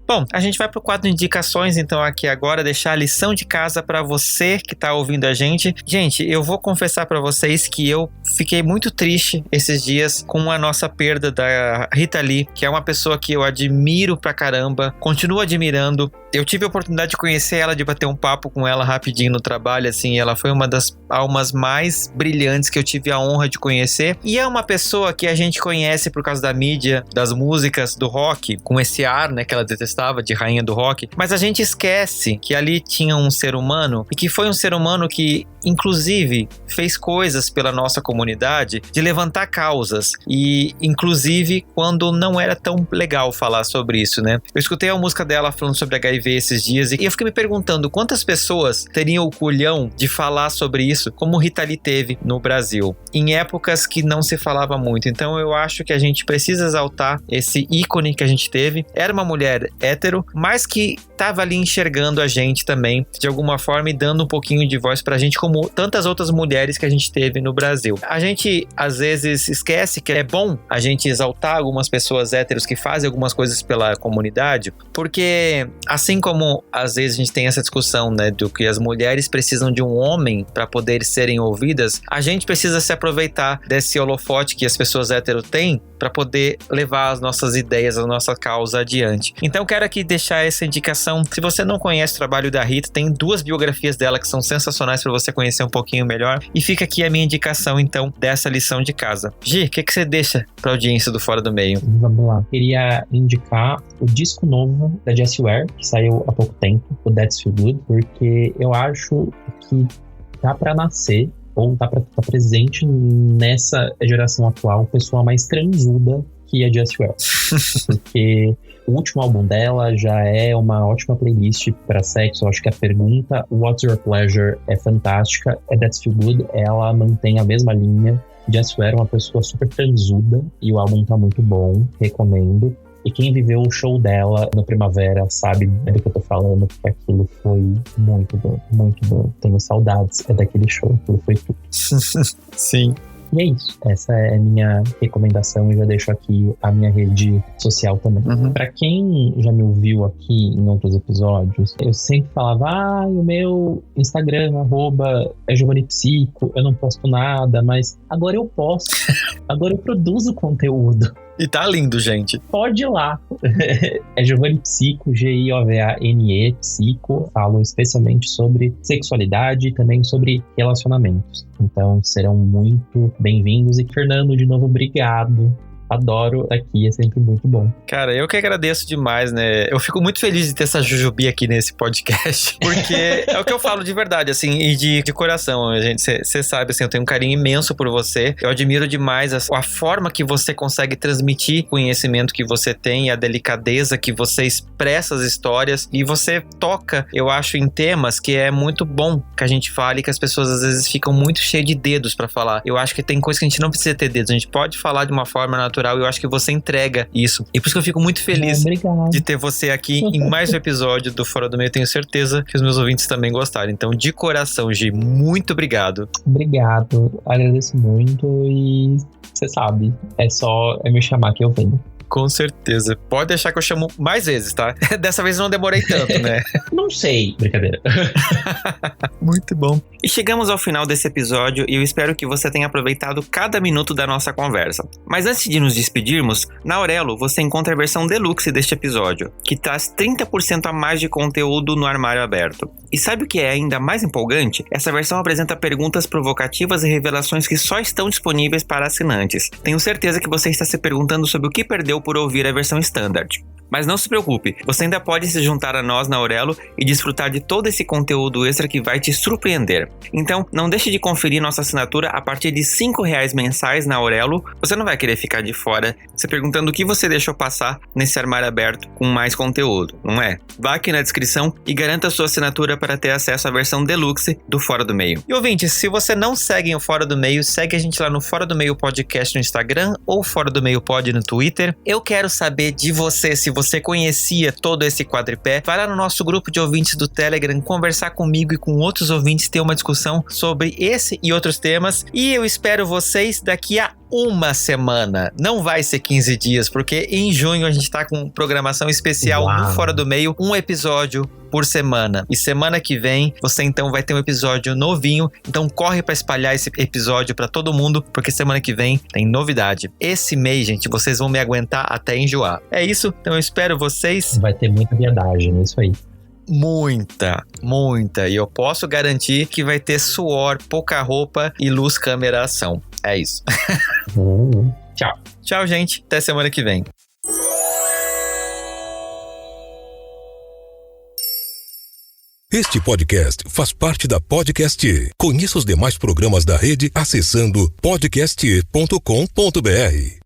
Bom, a gente vai pro quadro de indicações, então, aqui agora, deixar a lição de casa para você que tá ouvindo a gente. Gente, eu vou confessar para vocês que eu fiquei muito triste esses dias com a nossa perda da Rita Lee, que é uma pessoa que eu admiro pra caramba, continuo admirando. Eu tive a oportunidade de conhecer ela, de bater um papo com ela rapidinho no trabalho, assim, ela foi uma das almas mais brilhantes que eu tive a honra de conhecer, e é uma pessoa que a gente conhece por causa da mídia, das músicas, do rock, com esse ar, né, que ela detestava, de rainha do rock, mas a gente esquece que ali tinha um ser humano, e que foi um ser humano que, inclusive, fez coisas pela nossa comunidade, de levantar causas, e inclusive quando não era tão legal falar sobre isso, né? Eu escutei a música dela falando sobre HIV esses dias, e eu fiquei me perguntando quantas pessoas teriam o culhão de falar sobre isso, como Rita Lee teve no Brasil, em épocas que não se falava muito. Então eu acho que a gente precisa exaltar esse ícone que a gente teve. Era uma mulher hétero, mas que estava ali enxergando a gente também, de alguma forma, e dando um pouquinho de voz pra gente, como tantas outras mulheres que a gente teve no Brasil. A gente, às vezes, esquece que é bom a gente exaltar algumas pessoas héteros que fazem algumas coisas pela comunidade, porque, assim como, às vezes, a gente tem essa discussão, né, do que as mulheres precisam de um homem para poder serem ouvidas, a gente precisa se aproveitar desse holofote que as pessoas héteros têm para poder levar as nossas ideias, a nossa causa adiante. Então, quero aqui deixar essa indicação. Se você não conhece o trabalho da Rita, tem 2 biografias dela que são sensacionais para você conhecer um pouquinho melhor. E fica aqui a minha indicação, então, dessa lição de casa. Gi, o que você deixa para a audiência do Fora do Meio? Vamos lá. Queria indicar o disco novo da Jessie Ware, que saiu há pouco tempo, o That's Feel Good, porque eu acho que dá para nascer ou dá pra estar presente nessa geração atual, pessoa mais transuda que a Jessie Ware. Porque o último álbum dela já é uma ótima playlist para sexo. Eu acho que a pergunta What's Your Pleasure é fantástica. A That's Feel Good, ela mantém a mesma linha. Jessie Ware é uma pessoa super transuda e o álbum tá muito bom, recomendo. E quem viveu o show dela no Primavera sabe do que eu tô falando, porque aquilo foi muito bom, muito bom. Tenho saudades daquele show, aquilo foi tudo. Sim. E é isso, essa é a minha recomendação e já deixo aqui a minha rede social também. Pra quem já me ouviu aqui em outros episódios, eu sempre falava, o meu Instagram, é @giovanipsico, eu não posto nada, mas agora eu posto, agora eu produzo conteúdo. E tá lindo, gente. Pode ir lá. É Giovanni Psico, Giovane, Psico. Falo especialmente sobre sexualidade e também sobre relacionamentos. Então serão muito bem-vindos. E Fernando, de novo, obrigado adoro aqui, é sempre muito bom. Cara, eu que agradeço demais, né? Eu fico muito feliz de ter essa Jujubi aqui nesse podcast, porque é o que eu falo de verdade, assim, e de coração. Você sabe, assim, eu tenho um carinho imenso por você. Eu admiro demais a forma que você consegue transmitir o conhecimento que você tem, a delicadeza que você expressa as histórias, e você toca, eu acho, em temas que é muito bom que a gente fale, que as pessoas às vezes ficam muito cheias de dedos pra falar. Eu acho que tem coisa que a gente não precisa ter dedos, a gente pode falar de uma forma natural, e eu acho que você entrega isso. E por isso que eu fico muito feliz de ter você aqui em mais um episódio do Fora do Meio. Tenho certeza que os meus ouvintes também gostaram. Então, de coração, Gi, muito obrigado. Obrigado, agradeço muito, e você sabe, é me chamar que eu venho. Com certeza. Pode deixar que eu chamo mais vezes, tá? Dessa vez eu não demorei tanto, né? Não sei. Brincadeira. Muito bom. E chegamos ao final desse episódio e eu espero que você tenha aproveitado cada minuto da nossa conversa. Mas antes de nos despedirmos, na Aurelo você encontra a versão deluxe deste episódio, que traz 30% a mais de conteúdo no armário aberto. E sabe o que é ainda mais empolgante? Essa versão apresenta perguntas provocativas e revelações que só estão disponíveis para assinantes. Tenho certeza que você está se perguntando sobre o que perdeu por ouvir a versão standard. Mas não se preocupe, você ainda pode se juntar a nós na Aurelo e desfrutar de todo esse conteúdo extra que vai te surpreender. Então, não deixe de conferir nossa assinatura a partir de R$5 mensais na Aurelo. Você não vai querer ficar de fora se perguntando o que você deixou passar nesse armário aberto com mais conteúdo, não é? Vá aqui na descrição e garanta sua assinatura para ter acesso à versão deluxe do Fora do Meio. E ouvintes, se você não segue o Fora do Meio, segue a gente lá no Fora do Meio Podcast no Instagram ou Fora do Meio Pod no Twitter. Eu quero saber de você, se você conhecia todo esse quadripé, vai lá no nosso grupo de ouvintes do Telegram, conversar comigo e com outros ouvintes, ter uma discussão sobre esse e outros temas. E eu espero vocês daqui a uma semana. Não vai ser 15 dias, porque em junho a gente tá com programação especial no Fora do Meio, um episódio por semana. E semana que vem, você então vai ter um episódio novinho, então corre pra espalhar esse episódio pra todo mundo, porque semana que vem tem novidade. Esse mês, gente, vocês vão me aguentar até enjoar. É isso, então eu espero vocês. Vai ter muita viadagem, é isso aí. Muita. E eu posso garantir que vai ter suor, pouca roupa e luz, câmera, ação. É isso. Tchau. Tchau, gente. Até semana que vem. Este podcast faz parte da Podcast. Conheça os demais programas da rede acessando podcast.com.br.